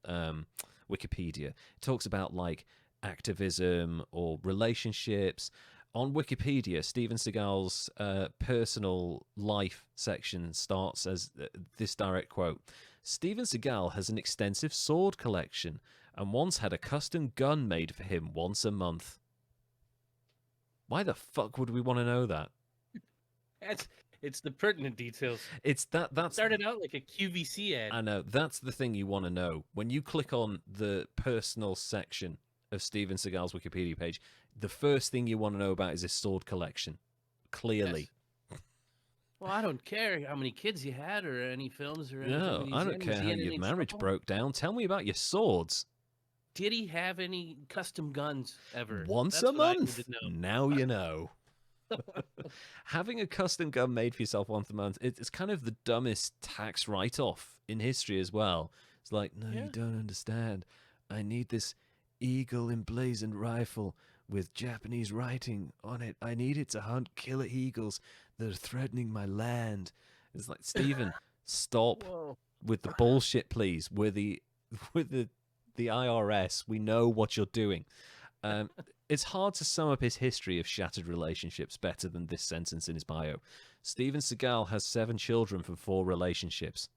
on Wikipedia, it talks about like activism or relationships. On Wikipedia, Steven Seagal's personal life section starts as this direct quote. Steven Seagal has an extensive sword collection and once had a custom gun made for him once a month. Why the fuck would we want to know that? It's the pertinent details. It's that started out like a QVC ad. I know. That's the thing you want to know. When you click on the personal section of Steven Seagal's Wikipedia page, the first thing you want to know about is his sword collection. Clearly. Yes. Well, I don't care how many kids you had or any films or anything. No, I don't care how your marriage broke down. Tell me about your swords. Did he have any custom guns ever? Once a month? Now you know. Having a custom gun made for yourself once a month, it's kind of the dumbest tax write-off in history as well. It's like, no, you don't understand. I need this eagle emblazoned rifle with Japanese writing on it. I need it to hunt killer eagles that are threatening my land. It's like, Stephen, stop with the bullshit, please. With the IRS, we know what you're doing. It's hard to sum up his history of shattered relationships better than this sentence in his bio. Steven Seagal has 7 children from 4 relationships.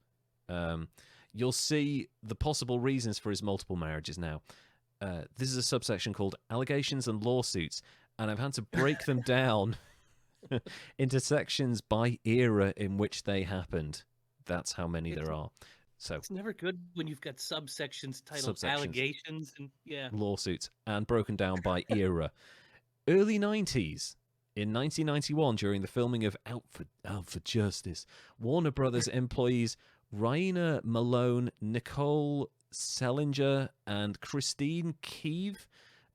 You'll see the possible reasons for his multiple marriages now. This is a subsection called Allegations and Lawsuits, and I've had to break them down into sections by era in which they happened. That's how many there are. So it's never good when you've got subsections titled allegations and lawsuits, and broken down by era. Early 90s. In 1991, during the filming of Out for Justice, Warner Brothers employees Raina Malone, Nicole Selinger, and Christine Keeve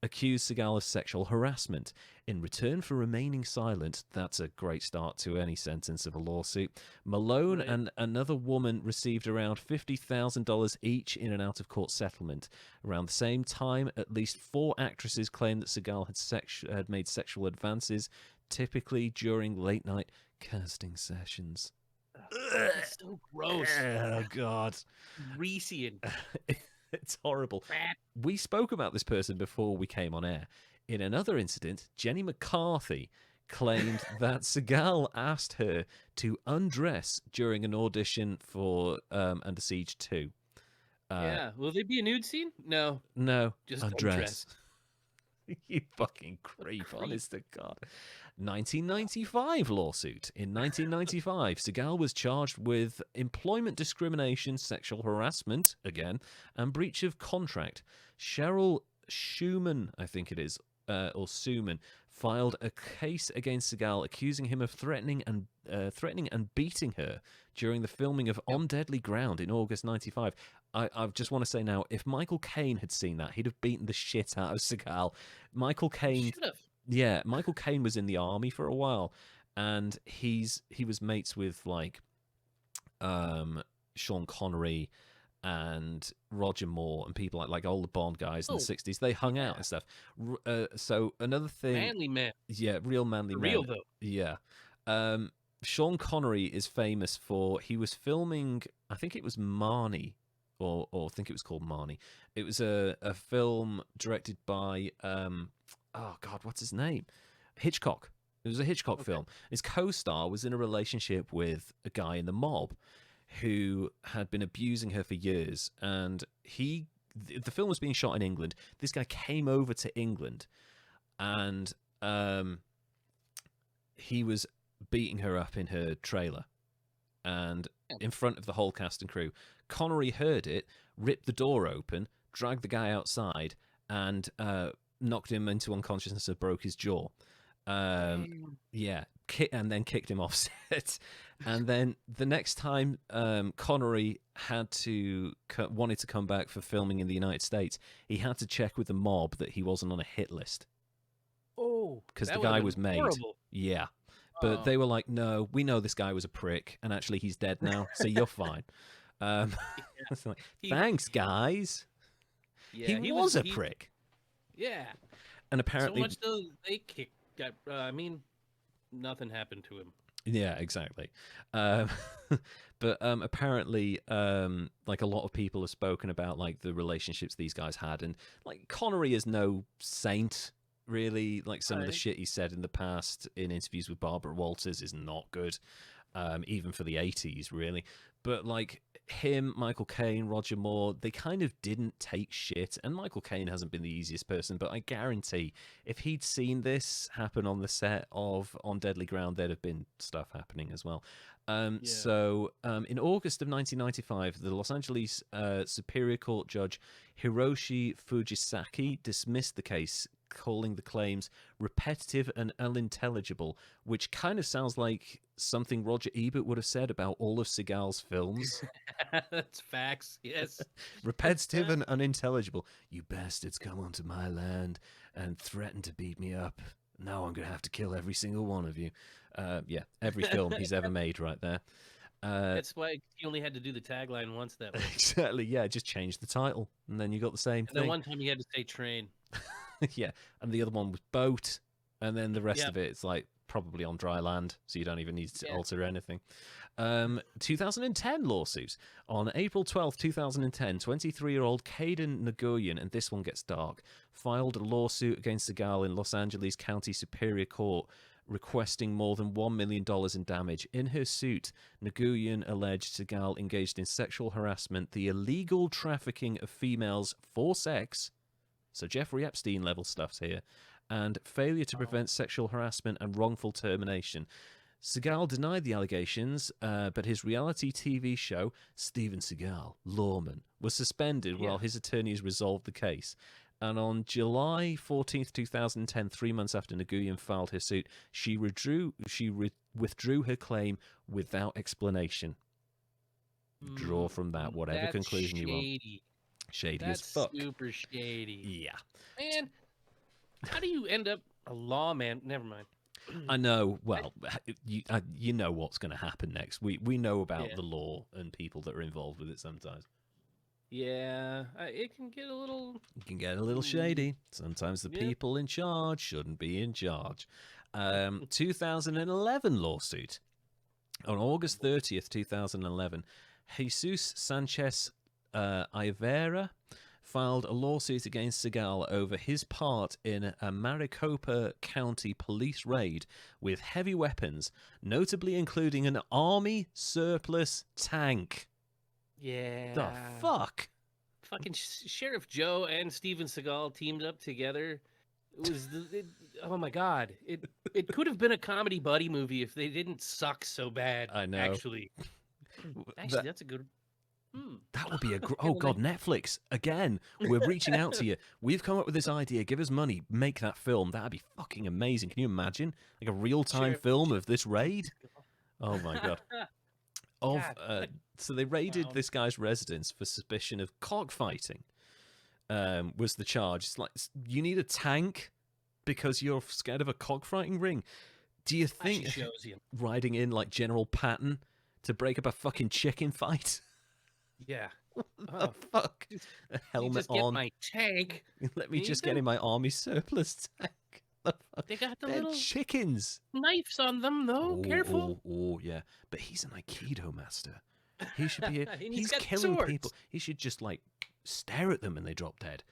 accused Seagal of sexual harassment. In return for remaining silent, that's a great start to any sentence of a lawsuit, Malone and another woman received around $50,000 each in an out-of-court settlement. Around the same time, at least 4 actresses claimed that Seagal had made sexual advances, typically during late-night casting sessions. That's so gross. Oh, God. Greasy and... It's horrible. We spoke about this person before we came on air. In another incident, Jenny McCarthy claimed that Seagal asked her to undress during an audition for Under Siege 2. Will there be a nude scene? No. No. Just undress. You fucking creep, honest to God. 1995 lawsuit. In 1995, Seagal was charged with employment discrimination, sexual harassment, again, and breach of contract. Cheryl Schumann, I think it is, or Suman, filed a case against Seagal accusing him of threatening and beating her during the filming of On Deadly Ground in August 95. I just want to say now, if Michael Caine had seen that, he'd have beaten the shit out of Seagal. Michael Caine, yeah, Michael Caine was in the army for a while, and he was mates with like Sean Connery and Roger Moore and people like all the Bond guys in the 60s. They hung out and stuff. So another thing, manly man, yeah, real manly man, real though, yeah. Sean Connery is famous for, he was filming, I think it was Marnie, or I think it was called Marnie. It was a film directed by oh God, what's his name? Hitchcock. It was a Hitchcock film. His co-star was in a relationship with a guy in the mob who had been abusing her for years, and the film was being shot in England. This guy came over to England, and he was beating her up in her trailer, and in front of the whole cast and crew. Connery heard it, ripped the door open, dragged the guy outside, and knocked him into unconsciousness and broke his jaw. Yeah, and then kicked him off set. And then the next time Connery wanted to come back for filming in the United States, he had to check with the mob that he wasn't on a hit list. Oh, because the guy was made. Horrible. Yeah. But they were like, no, we know this guy was a prick, and actually he's dead now, so you're fine. It's like, thanks, guys. Yeah, he was a prick. Yeah. And apparently... So much so they kicked... nothing happened to him. Yeah, exactly. But apparently, like a lot of people have spoken about like the relationships these guys had, and like Connery is no saint, really. Like some of the shit he said in the past in interviews with Barbara Walters is not good, even for the 80s, really. But like him, Michael Caine, Roger Moore, they kind of didn't take shit. And Michael Caine hasn't been the easiest person, but I guarantee if he'd seen this happen on the set of On Deadly Ground, there'd have been stuff happening as well. So in August of 1995, the Los Angeles Superior Court Judge Hiroshi Fujisaki dismissed the case, calling the claims repetitive and unintelligible, which kind of sounds like something Roger Ebert would have said about all of Seagal's films. That's facts, yes. Repetitive and unintelligible. You bastards come onto my land and threaten to beat me up. Now I'm going to have to kill every single one of you. Yeah, every film he's ever made right there. That's why he only had to do the tagline once that way. Exactly, yeah, just change the title, and then you got the same thing. And then one time he had to say train. Yeah, and the other one was boat, and then the rest of it, it's like probably on dry land, so you don't even need to alter anything. 2010 lawsuit. On April 12th, 2010, 23-year-old Caden Nguyen, and this one gets dark, filed a lawsuit against Seagal in Los Angeles County Superior Court, requesting more than $1 million in damage. In her suit, Nguyen alleged Seagal engaged in sexual harassment, the illegal trafficking of females for sex, so Jeffrey Epstein level stuff's here, and failure to prevent sexual harassment and wrongful termination. Seagal denied the allegations, but his reality TV show, Steven Seagal, Lawman, was suspended while his attorneys resolved the case. And on July 14th, 2010, 3 months after Nguyen filed her suit, she withdrew her claim without explanation. Draw from that whatever conclusion you want. Shady as fuck. Super shady. Yeah. Man, how do you end up a lawman? Never mind. I know. Well, you know what's going to happen next. We know about the law and people that are involved with it sometimes. Yeah, it can get a little... It can get a little shady. Sometimes the people in charge shouldn't be in charge. 2011 lawsuit. On August 30th, 2011, Jesus Sanchez Ivera filed a lawsuit against Seagal over his part in a Maricopa County police raid with heavy weapons, notably including an army surplus tank. Yeah. The fuck? Fucking Sheriff Joe and Steven Seagal teamed up together It was oh my god! It could have been a comedy buddy movie if they didn't suck so bad. I know. Actually, that's a good. That would be a oh god, Netflix again. We're reaching out to you. We've come up with this idea. Give us money. Make that film. That'd be fucking amazing. Can you imagine like a real-time film of this raid? Oh my god. So they raided this guy's residence for suspicion of cockfighting. Was the charge? It's like you need a tank because you're scared of a cockfighting ring. Do you think riding in like General Patton to break up a fucking chicken fight? Yeah. What the fuck? A helmet on. Get my tank. Let me just get in my army surplus tank. They got the They're little chickens. Knives on them, though. Careful. Oh, yeah. But he's an Aikido master. He should be. He's killing swords. people. He should just like stare at them and they drop dead.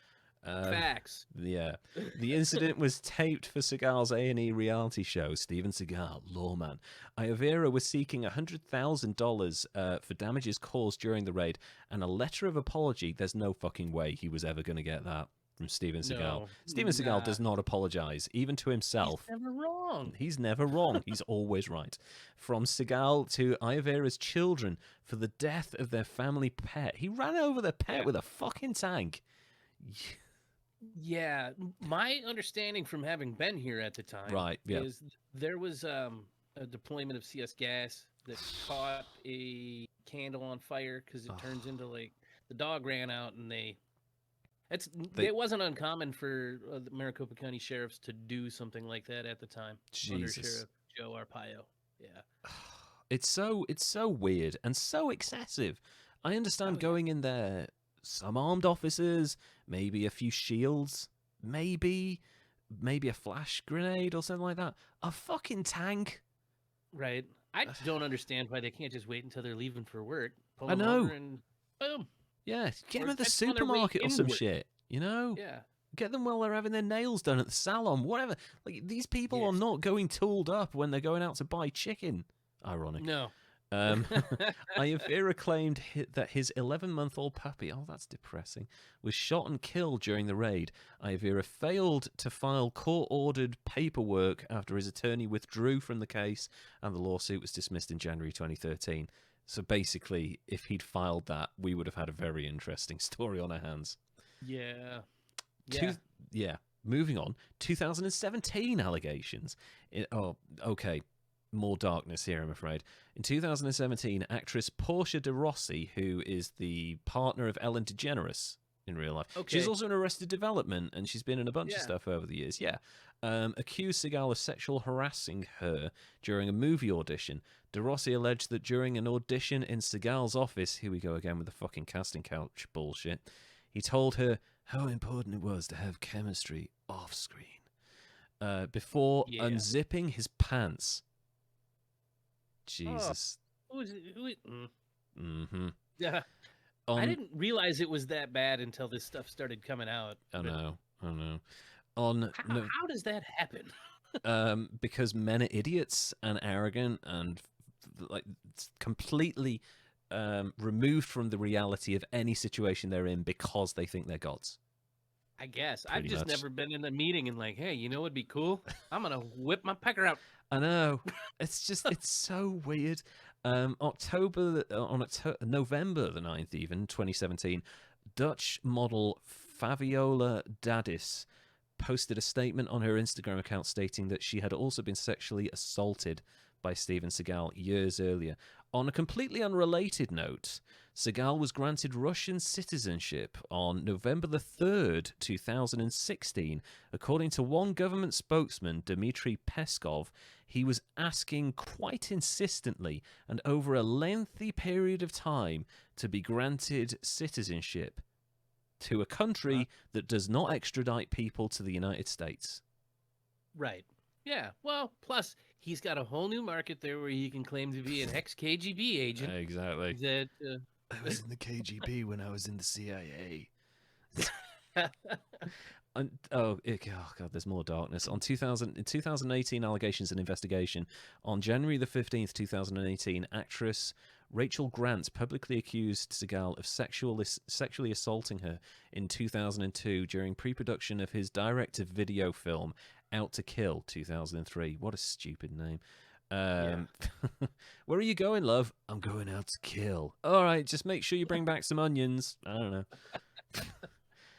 Facts. Yeah. The incident was taped for Seagal's A&E reality show, Steven Seagal, Lawman. Iovera was seeking $100,000 for damages caused during the raid and a letter of apology. There's no fucking way he was ever going to get that from Steven Seagal. No, Steven Seagal does not apologize, even to himself. He's never wrong. He's never wrong. He's always right. From Seagal to Iovera's children for the death of their family pet. He ran over their pet with a fucking tank. Yeah, my understanding from having been here at the time is there was a deployment of CS gas that caught a candle on fire because it turns into like the dog ran out and it wasn't uncommon for the Maricopa County sheriffs to do something like that at the time. Jesus. Under Sheriff Joe Arpaio. Yeah. It's so weird and so excessive. I understand going in there, some armed officers, maybe a few shields, maybe a flash grenade or something like that. A fucking tank. Right. I don't understand why they can't just wait until they're leaving for work. I know. And boom. Yeah, get them at the supermarket or some shit, you know? Yeah. Get them while they're having their nails done at the salon, whatever. Like, these people are not going tooled up when they're going out to buy chicken. Ironic. No. Iovera claimed that his 11-month-old puppy, oh, that's depressing, was shot and killed during the raid. Iovera failed to file court-ordered paperwork after his attorney withdrew from the case, and the lawsuit was dismissed in January 2013. So basically, if he'd filed that, we would have had a very interesting story on our hands. Yeah. Moving on. 2017 allegations. Okay. More darkness here, I'm afraid. In 2017, actress Portia de Rossi, who is the partner of Ellen DeGeneres in real life. Okay. She's also in Arrested Development, and she's been in a bunch of stuff over the years. Accused Seagal of sexual harassing her during a movie audition. De Rossi alleged that during an audition in Seagal's office, here we go again with the fucking casting couch bullshit, he told her how important it was to have chemistry off-screen before unzipping his pants. Jesus. Yeah. I didn't realize it was that bad until this stuff started coming out. I know. How does that happen? Because men are idiots and arrogant and like completely removed from the reality of any situation they're in because they think they're gods. I guess. I've just never been in a meeting and like, hey, you know what'd be cool? I'm going to whip my pecker out. I know. It's just, it's so weird. November the 9th even, 2017, Dutch model Fabiola Dadis posted a statement on her Instagram account stating that she had also been sexually assaulted by Steven Seagal years earlier. On a completely unrelated note, Seagal was granted Russian citizenship on November the 3rd, 2016. According to one government spokesman, Dmitry Peskov, he was asking quite insistently and over a lengthy period of time to be granted citizenship to a country that does not extradite people to the United States. Right. Yeah. Well, plus he's got a whole new market there where he can claim to be an ex-KGB agent. Exactly. That I was in the KGB when I was in the CIA. God, there's more darkness. In 2018 allegations and investigation. On January the 15th, 2018, actress Rachel Grant publicly accused Seagal of sexually assaulting her in 2002 during pre-production of his direct-to-video film Out to Kill 2003. What a stupid name. Where are you going, love? I'm going out to kill. All right, just make sure you bring back some onions. I don't know.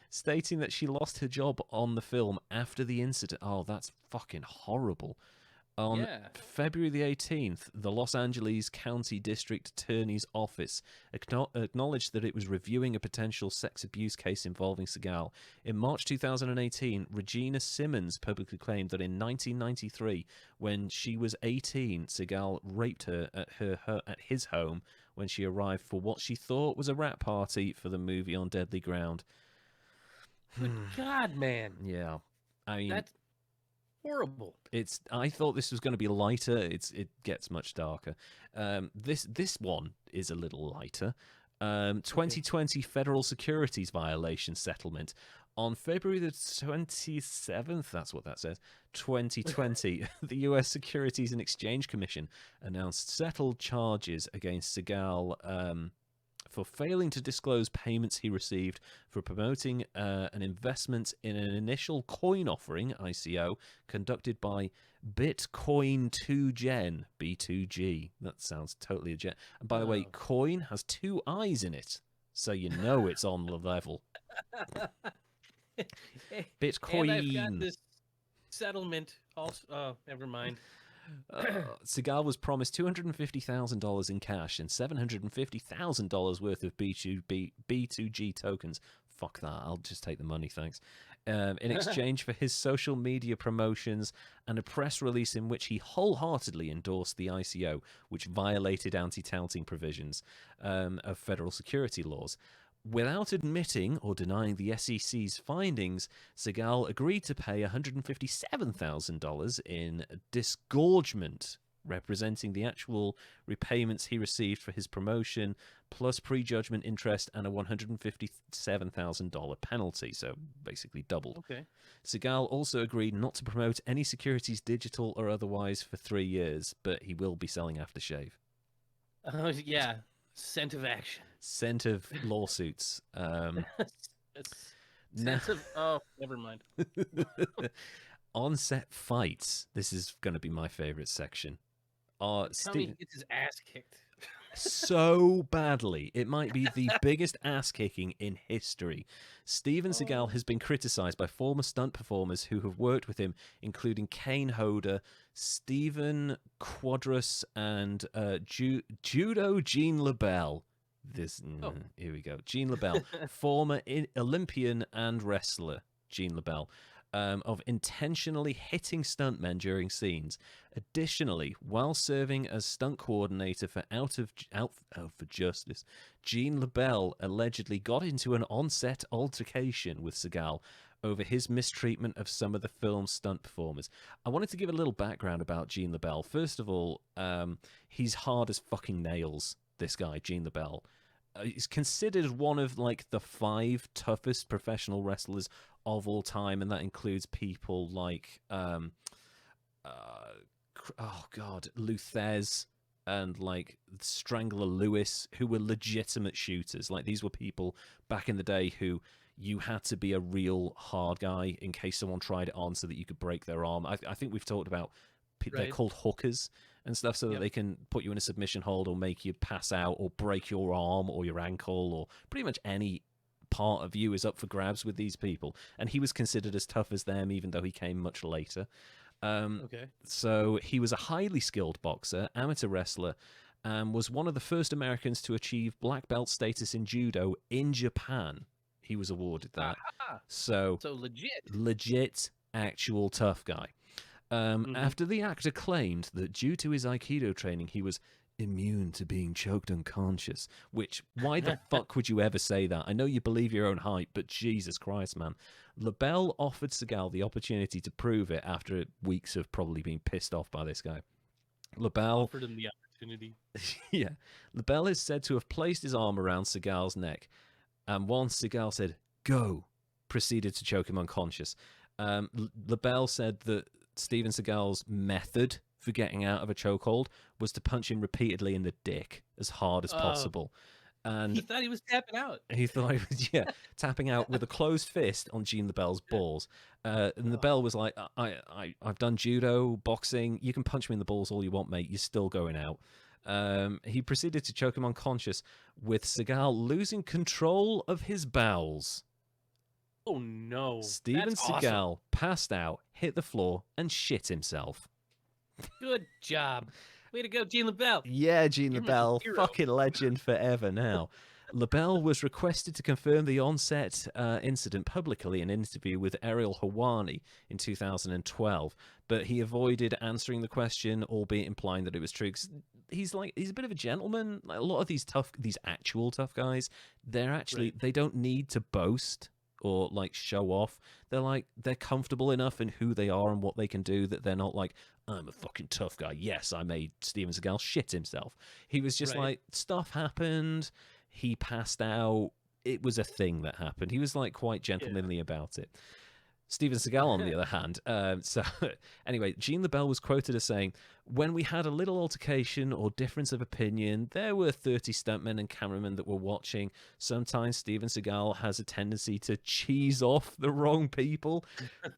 Stating that she lost her job on the film after the incident. Oh, that's fucking horrible. On February the 18th, the Los Angeles County District Attorney's Office acknowledged that it was reviewing a potential sex abuse case involving Seagal. In March 2018, Regina Simmons publicly claimed that in 1993, when she was 18, Seagal raped her at his home when she arrived for what she thought was a wrap party for the movie On Deadly Ground. Good God, man. Yeah. I mean, that's horrible. I thought this was going to be lighter. It gets much darker. This one is a little lighter. 2020 federal securities violation settlement. On February the 27th, that's what that says, 2020, the U.S. Securities and Exchange Commission announced settled charges against Seagal for failing to disclose payments he received for promoting an investment in an initial coin offering, ICO, conducted by Bitcoin 2Gen, B2G. That sounds totally legit. And by the way, coin has 2 eyes in it, so you know it's on the level. Bitcoin. And I've got this settlement also. Oh, never mind. Seagal was promised $250,000 in cash and $750,000 worth of B2G tokens. Fuck that, I'll just take the money, thanks. In exchange for his social media promotions and a press release in which he wholeheartedly endorsed the ICO, which violated anti-touting provisions of federal security laws. Without admitting or denying the SEC's findings, Seagal agreed to pay $157,000 in disgorgement, representing the actual repayments he received for his promotion, plus prejudgment interest and a $157,000 penalty, so basically doubled. Okay. Seagal also agreed not to promote any securities, digital or otherwise, for 3 years, but he will be selling aftershave. Oh, yeah. Scent of action. Scent of lawsuits. Never mind. On-set fights. This is going to be my favorite section. Tell me he gets his ass kicked. So badly. It might be the biggest ass-kicking in history. Steven Seagal has been criticized by former stunt performers who have worked with him, including Kane Hodder, Stephen Quadras, and Judo Jean Labelle. Here we go. Jean Labelle, former Olympian and wrestler Jean Labelle, of intentionally hitting stuntmen during scenes. Additionally, while serving as stunt coordinator for Out for Justice, Jean Labelle allegedly got into an on-set altercation with Seagal over his mistreatment of some of the film's stunt performers. I wanted to give a little background about Jean Labelle. First of all, he's hard as fucking nails, this guy, Jean Labelle. He's considered one of like the 5 toughest professional wrestlers of all time, and that includes people like Luthez and like Strangler Lewis, who were legitimate shooters. Like, these were people back in the day who you had to be a real hard guy in case someone tried it on so that you could break their arm. I think we've talked about they're called hookers and stuff, so that they can put you in a submission hold or make you pass out or break your arm or your ankle, or pretty much any part of you is up for grabs with these people. And he was considered as tough as them, even though he came much later. So he was a highly skilled boxer, amateur wrestler, and was one of the first Americans to achieve black belt status in judo in Japan. He was awarded that. So legit, actual tough guy. After the actor claimed that due to his Aikido training, he was immune to being choked unconscious, which, why the fuck would you ever say that? I know you believe your own hype, but Jesus Christ, man. Labelle offered Seagal the opportunity to prove it after weeks of probably being pissed off by this guy. Labelle offered him the opportunity. Yeah. Labelle is said to have placed his arm around Seagal's neck, and once Seagal said, "Go," proceeded to choke him unconscious. Labelle said that Steven Seagal's method for getting out of a chokehold was to punch him repeatedly in the dick as hard as possible. And he thought he was tapping out. He thought he was, tapping out with a closed fist on Jean Labelle's balls. And Labelle was like, I've done judo, boxing. You can punch me in the balls all you want, mate. You're still going out. He proceeded to choke him unconscious, with Seagal losing control of his bowels. Oh, no. Steven Seagal passed out, hit the floor, and shit himself. Good job. Way to go, Jean Labelle. Yeah, Jean Labelle, fucking legend forever now. Labelle was requested to confirm the onset incident publicly in an interview with Ariel Helwani in 2012, but he avoided answering the question, albeit implying that it was true. He's a bit of a gentleman. Like, a lot of these actual tough guys, they don't need to boast or like show off. They're comfortable enough in who they are and what they can do that they're not like, I'm a fucking tough guy. Yes, I made Steven Seagal shit himself. He was just like, stuff happened. He passed out. It was a thing that happened. He was like quite gentlemanly about it. Steven Seagal, on the other hand, anyway, Jean Labelle was quoted as saying, when we had a little altercation or difference of opinion, there were 30 stuntmen and cameramen that were watching. Sometimes Steven Seagal has a tendency to cheese off the wrong people,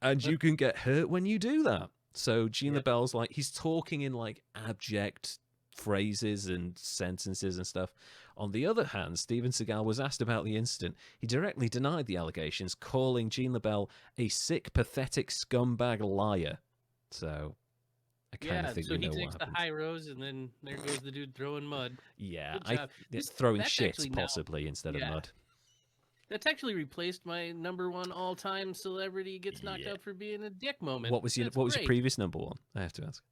and you can get hurt when you do that. So Jean Labelle's like, he's talking in like abject phrases and sentences and stuff. On the other hand, Steven Seagal was asked about the incident. He directly denied the allegations, calling Jean Labelle a sick, pathetic scumbag liar. So I kind of think we know what happened. So he takes the high rows, and then there goes the dude throwing mud. Yeah, it's throwing shit possibly instead of mud. That's actually replaced my number one all-time celebrity gets knocked out for being a dick moment. What was your previous number one? I have to ask.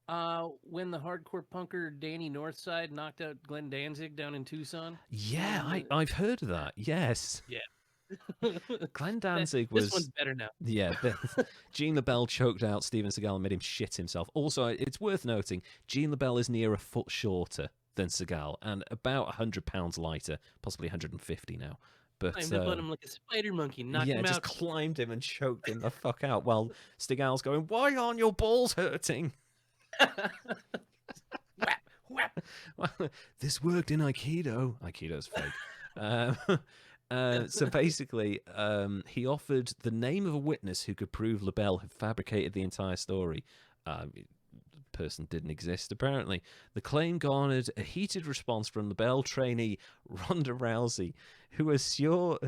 When the hardcore punker Danny Northside knocked out Glenn Danzig down in Tucson. Yeah, I've heard of that. Yes. Yeah. Glenn Danzig was. This one's better now. Yeah, Jean Labelle choked out Steven Seagal and made him shit himself. Also, it's worth noting, Jean Labelle is near a foot shorter than Seagal and about 100 pounds lighter, possibly 150 now. But climbed up on him like a spider monkey, knocked him out. Yeah, just climbed him and choked him the fuck out while Seagal's going, why aren't your balls hurting? Whap, whap. Well, this worked in Aikido. Aikido's fake. So basically, he offered the name of a witness who could prove Labelle had fabricated the entire story. Person didn't exist, apparently. The claim garnered a heated response from Labelle trainee Ronda Rousey, who assured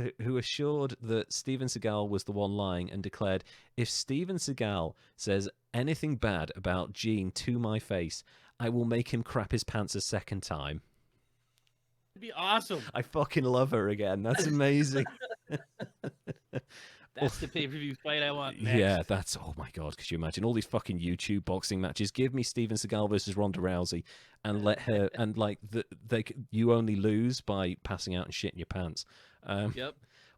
that Steven Seagal was the one lying and declared, if Steven Seagal says anything bad about Gene to my face, I will make him crap his pants a second time. It'd be awesome. I fucking love her again. That's amazing. That's the pay-per-view fight I want next. Yeah, that's, oh my God, could you imagine all these fucking YouTube boxing matches? Give me Steven Seagal versus Ronda Rousey and let her, and like, you only lose by passing out and shitting your pants. Yep.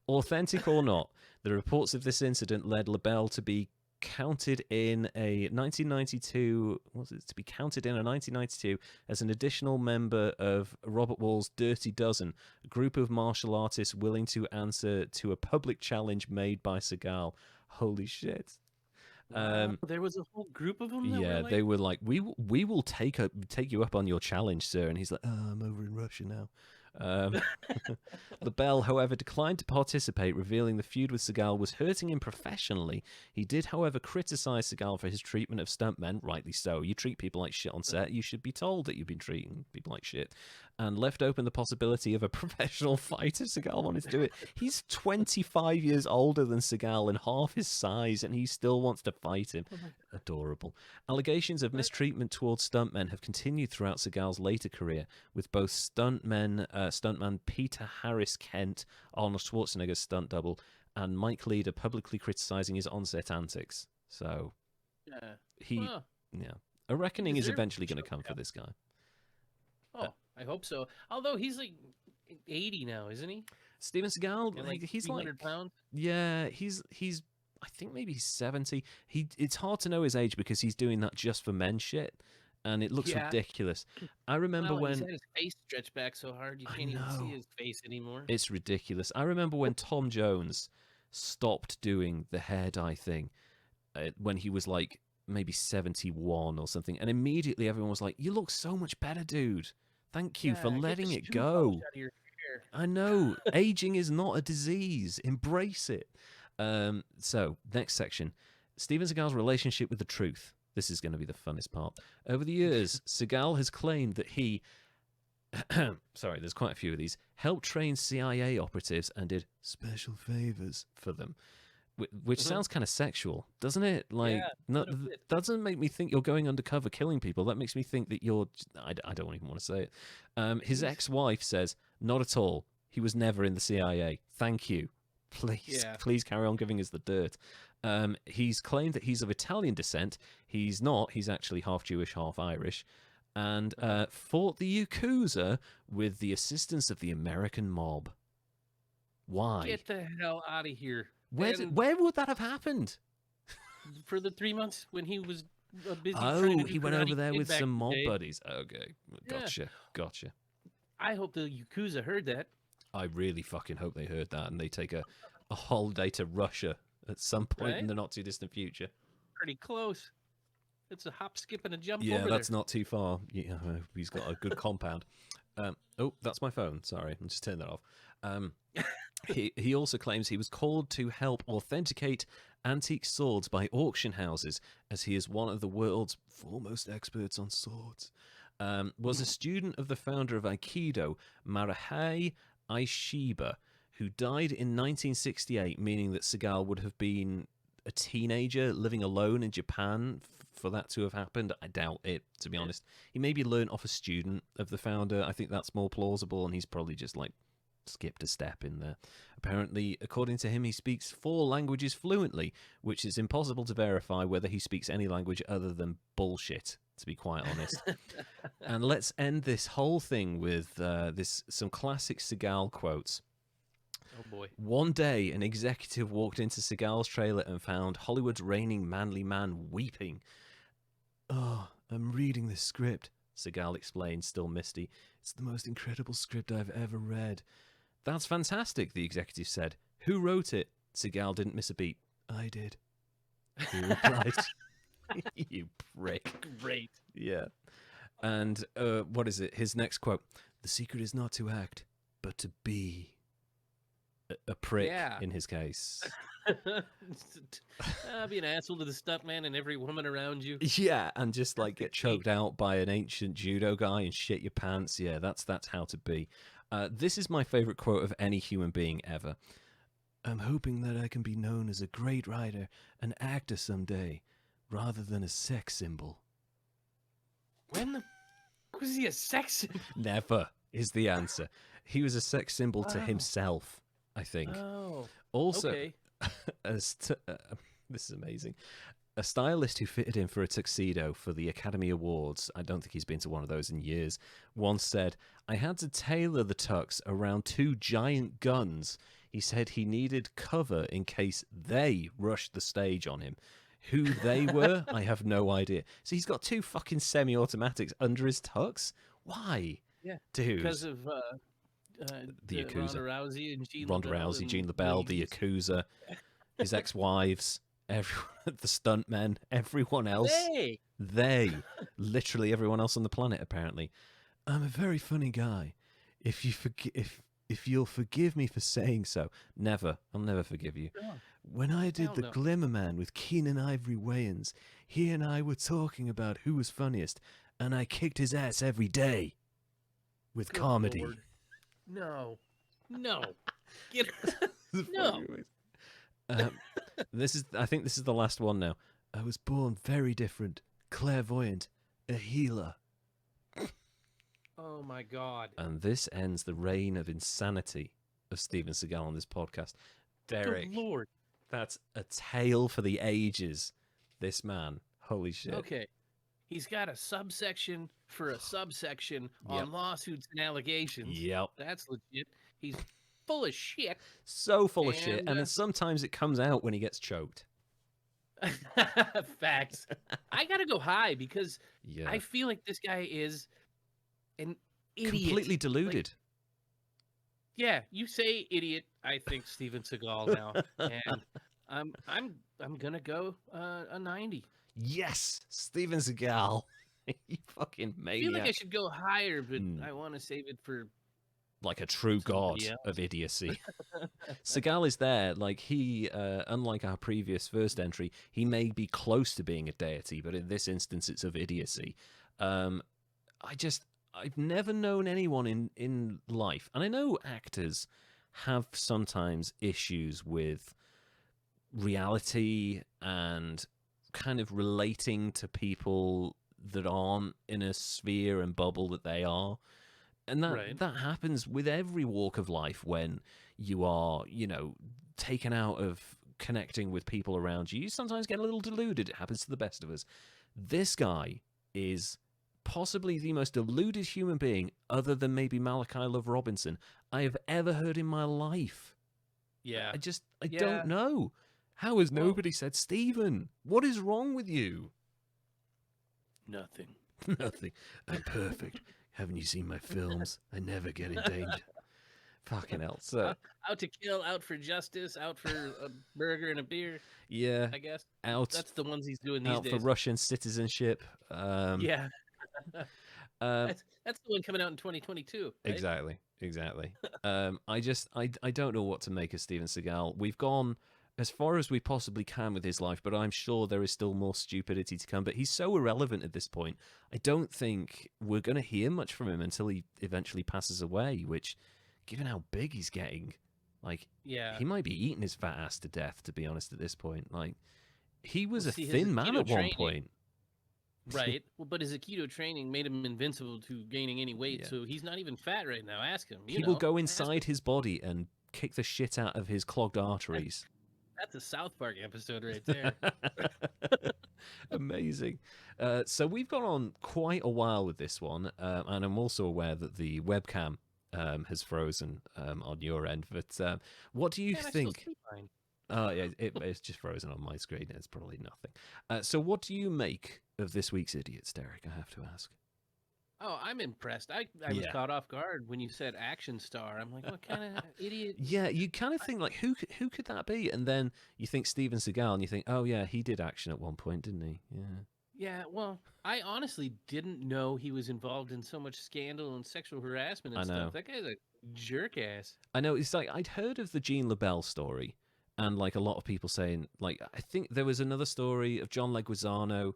Authentic or not, the reports of this incident led Labelle to be counted in a 1992 as an additional member of Robert Wall's Dirty Dozen, a group of martial artists willing to answer to a public challenge made by Seagal. Holy shit. There was a whole group of them. They were like, we will take you up on your challenge, sir. And he's like, I'm over in Russia now. Labelle, however, declined to participate, revealing the feud with Seagal was hurting him professionally. He did, however, criticize Seagal for his treatment of stuntmen, rightly so. You treat people like shit on set, you should be told that you've been treating people like shit, and left open the possibility of a professional fight if Seagal wanted to do it. He's 25 years older than Seagal and half his size, and he still wants to fight him. Adorable. Allegations of mistreatment towards stuntmen have continued throughout Seagal's later career, with both stuntman Peter Harris Kent, Arnold Schwarzenegger's stunt double, and Mike Leader publicly criticizing his on-set antics. So, a reckoning is eventually going to come for this guy. Oh, I hope so. Although he's like 80 now, isn't he? Steven Seagal, he's 300 pounds. Yeah, he's. I think maybe he's 70. It's hard to know his age because he's doing that just for men shit, and it looks ridiculous. I remember when he's had his face stretched back so hard you can't even see his face anymore. It's ridiculous. I remember when Tom Jones stopped doing the hair dye thing when he was like maybe 71 or something, and immediately everyone was like, "You look so much better, dude. Thank you for letting it go." I know. Aging is not a disease. Embrace it. So, next section. Steven Seagal's relationship with the truth. This is going to be the funnest part. Over the years, Seagal has claimed that he... sorry, there's quite a few of these. Helped train CIA operatives and did special favors for them. Which sounds kind of sexual, doesn't it? Like, doesn't make me think you're going undercover killing people. That makes me think that you're... I don't even want to say it. His ex-wife says, not at all. He was never in the CIA. Thank you. Please carry on giving us the dirt. He's claimed that he's of Italian descent. He's not. He's actually half Jewish, half Irish. And fought the Yakuza with the assistance of the American mob. Why? Get the hell out of here. Where would that have happened? For the 3 months when he was busy. Oh, he went over there with some mob buddies. Okay, gotcha. I hope the Yakuza heard that. I really fucking hope they heard that and they take a holiday to Russia at some point in the not too distant future. Pretty close. It's a hop, skip, and a jump. Yeah, that's not too far. Yeah, he's got a good compound. Oh, that's my phone. Sorry, I'm just turning that off. He also claims he was called to help authenticate antique swords by auction houses, as he is one of the world's foremost experts on swords. Was a student of the founder of Aikido, Marahei Aishiba, who died in 1968, meaning that Seagal would have been a teenager living alone in Japan for that to have happened. I doubt it, to be honest. He maybe learned off a student of the founder. I think that's more plausible, and he's probably just like skipped a step in there. Apparently, according to him, he speaks 4 languages fluently, which is impossible to verify whether he speaks any language other than bullshit, to be quite honest. And let's end this whole thing with some classic Seagal quotes. Oh boy. One day, an executive walked into Seagal's trailer and found Hollywood's reigning manly man weeping. "Oh, I'm reading this script," Seagal explained, still misty. "It's the most incredible script I've ever read." "That's fantastic," the executive said. "Who wrote it?" Seagal didn't miss a beat. "I did," he replied. You prick. Great. Yeah. And what is it? His next quote. "The secret is not to act, but to be a prick," in his case. Be an asshole to the stuntman and every woman around you. Yeah, and just like get choked out by an ancient judo guy and shit your pants. Yeah, that's how to be. This is my favorite quote of any human being ever. "I'm hoping that I can be known as a great writer, an actor someday, rather than a sex symbol." When the was he a sex symbol? Never is the answer. He was a sex symbol to himself, I think. Oh. Also, okay. This is amazing. A stylist who fitted him for a tuxedo for the Academy Awards, I don't think he's been to one of those in years, once said, "I had to tailor the tux around 2 giant guns." He said he needed cover in case they rushed the stage on him. Who they were, I have no idea. So he's got 2 fucking semi-automatics under his tux? Why? Yeah. Dude. Because of the Yakuza. Ronda Rousey, Jean Labelle, the Yakuza, his ex-wives, everyone, the stuntmen, everyone else. They. Literally everyone else on the planet, apparently. "I'm a very funny guy. If you'll forgive me for saying so." Never. I'll never forgive you. Oh. "When I did the Glimmer Man with Keenan Ivory Wayans, he and I were talking about who was funniest, and I kicked his ass every day. With Good comedy." Lord. No. Get no. I think this is the last one now. "I was born very different, clairvoyant, a healer." Oh my God. And this ends the reign of insanity of Steven Seagal on this podcast. Derek. Good Lord. That's a tale for the ages. This man. Holy shit. Okay. He's got a subsection for a subsection on lawsuits and allegations. Yep. That's legit. He's full of shit. So full of shit. And then sometimes it comes out when he gets choked. Facts. I got to go high because I feel like this guy is an idiot. Completely deluded. Like, you say idiot, I think Steven Seagal now. And I'm going to go a 90. Yes, Steven Seagal. You fucking maniac. I feel like I should go higher, but I want to save it for like a true god of idiocy. Seagal is there. Like he, unlike our previous first entry, he may be close to being a deity, but in this instance, it's of idiocy. I've never known anyone in life, and I know actors have sometimes issues with reality and kind of relating to people that aren't in a sphere and bubble that they are. And that happens with every walk of life when you are, taken out of connecting with people around you. You sometimes get a little deluded. It happens to the best of us. This guy is possibly the most deluded human being, other than maybe Malachi Love Robinson, I have ever heard in my life. Yeah. I don't know. How has nobody said, Stephen, what is wrong with you? Nothing. Nothing. I'm perfect. Haven't you seen my films? I never get in danger. Fucking hell. So, out to kill, out for justice, out for a burger and a beer. Yeah. I guess. That's the ones he's doing these days. Out for Russian citizenship. Yeah. That's the one coming out in 2022. Right? Exactly. I don't know what to make of Steven Seagal. We've gone as far as we possibly can with his life, but I'm sure there is still more stupidity to come. But he's so irrelevant at this point. I don't think we're going to hear much from him until he eventually passes away, which, given how big he's getting, he might be eating his fat ass to death, to be honest, at this point. Like, he was a thin man at one point. Right. Well, but his Aikido training made him invincible to gaining any weight, so he's not even fat right now. Ask him. He will go inside his body and kick the shit out of his clogged arteries. That's a South Park episode right there. Amazing. So we've gone on quite a while with this one, and I'm also aware that the webcam has frozen on your end. But what do you think? Oh, yeah, it's just frozen on my screen. It's probably nothing. So what do you make of this week's idiots, Derek? I have to ask. Oh, I'm impressed. I was caught off guard when you said action star. I'm like, what kind of idiot? Yeah, you kind of think, like, who could that be? And then you think Steven Seagal, and you think, oh, yeah, he did action at one point, didn't he? Yeah. Yeah, well, I honestly didn't know he was involved in so much scandal and sexual harassment and stuff. That guy's a jerk ass. I know. It's like, I'd heard of the Jean Labelle story, and, like, a lot of people saying, like, I think there was another story of John Leguizamo.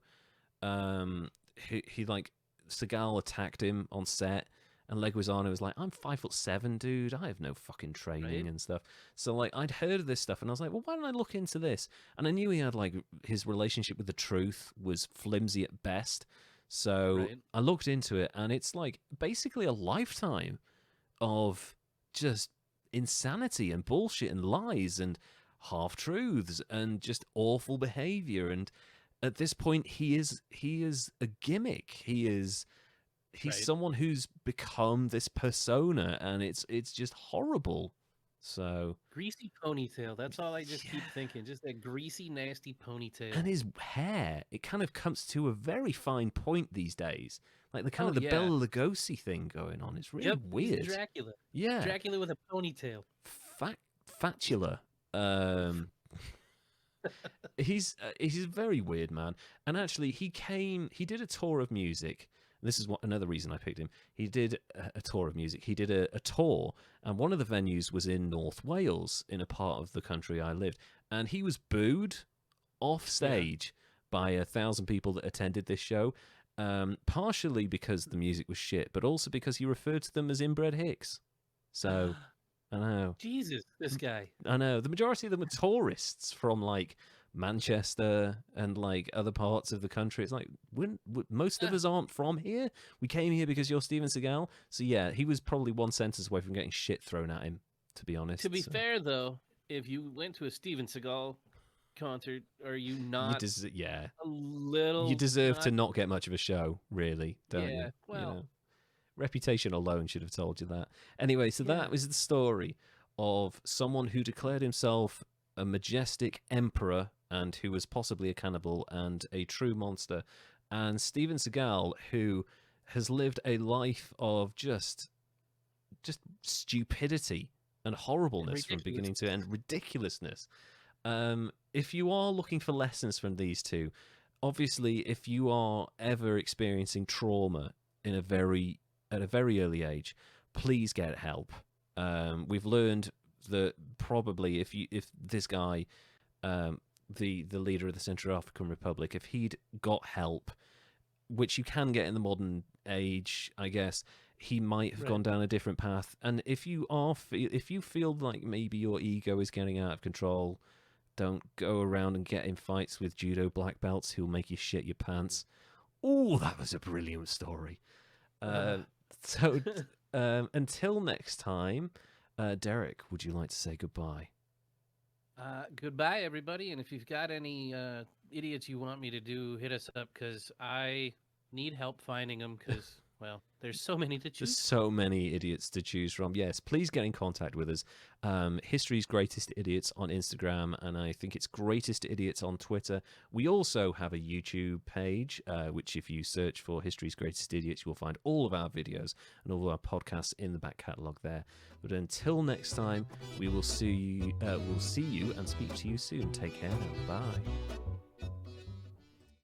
He like, Seagal attacked him on set, and Leguizamo was like, I'm 5'7", dude. I have no fucking training and stuff. So, like, I'd heard of this stuff, and I was like, well, why don't I look into this? And I knew he had, like, his relationship with the truth was flimsy at best. So I looked into it, and it's, like, basically a lifetime of just insanity and bullshit and lies and half-truths and just awful behavior. And at this point, he is a gimmick. He's someone who's become this persona, and it's just horrible. So greasy ponytail. That's all I just keep thinking. Just that greasy, nasty ponytail. And his hair, it kind of comes to a very fine point these days. Like the kind of the Bela Lugosi thing going on. It's really weird. He's Dracula. Yeah. Dracula with a ponytail. Fatula. He's a very weird man. And actually, he did a tour of music. This is another reason I picked him. He did a tour of music. He did a tour, and one of the venues was in North Wales, in a part of the country I lived. And he was booed off stage by 1,000 people that attended this show, partially because the music was shit, but also because he referred to them as inbred hicks. So, I know. Jesus, this guy. I know. The majority of them were tourists from, like, Manchester and, like, other parts of the country. It's like, most of us aren't from here. We came here because you're Steven Seagal. So, yeah, he was probably one sentence away from getting shit thrown at him, to be honest. To be fair, though, if you went to a Steven Seagal concert, are you not a little... You deserve to not get much of a show, really, don't you? Yeah, well... You know? Reputation alone should have told you that. Anyway, so that was the story of someone who declared himself a majestic emperor and who was possibly a cannibal and a true monster, and Steven Seagal, who has lived a life of just stupidity and horribleness from beginning to end, ridiculousness. If you are looking for lessons from these two, obviously, if you are ever experiencing trauma at a very early age, please get help. We've learned that probably if this guy, the leader of the Central African Republic, if he'd got help, which you can get in the modern age, I guess, he might have gone down a different path. And if you feel like maybe your ego is getting out of control, don't go around and get in fights with judo black belts who'll make you shit your pants. Oh, that was a brilliant story. So until next time, Derek, would you like to say goodbye? Goodbye, everybody. And if you've got any idiots you want me to do, hit us up, because I need help finding them, because, well, there's so many to choose. There's so many idiots to choose from. Yes, please get in contact with us. History's Greatest Idiots on Instagram, and I think it's Greatest Idiots on Twitter. We also have a YouTube page, which if you search for History's Greatest Idiots, you will find all of our videos and all of our podcasts in the back catalogue there. But until next time, we will see you and speak to you soon. Take care now. Bye.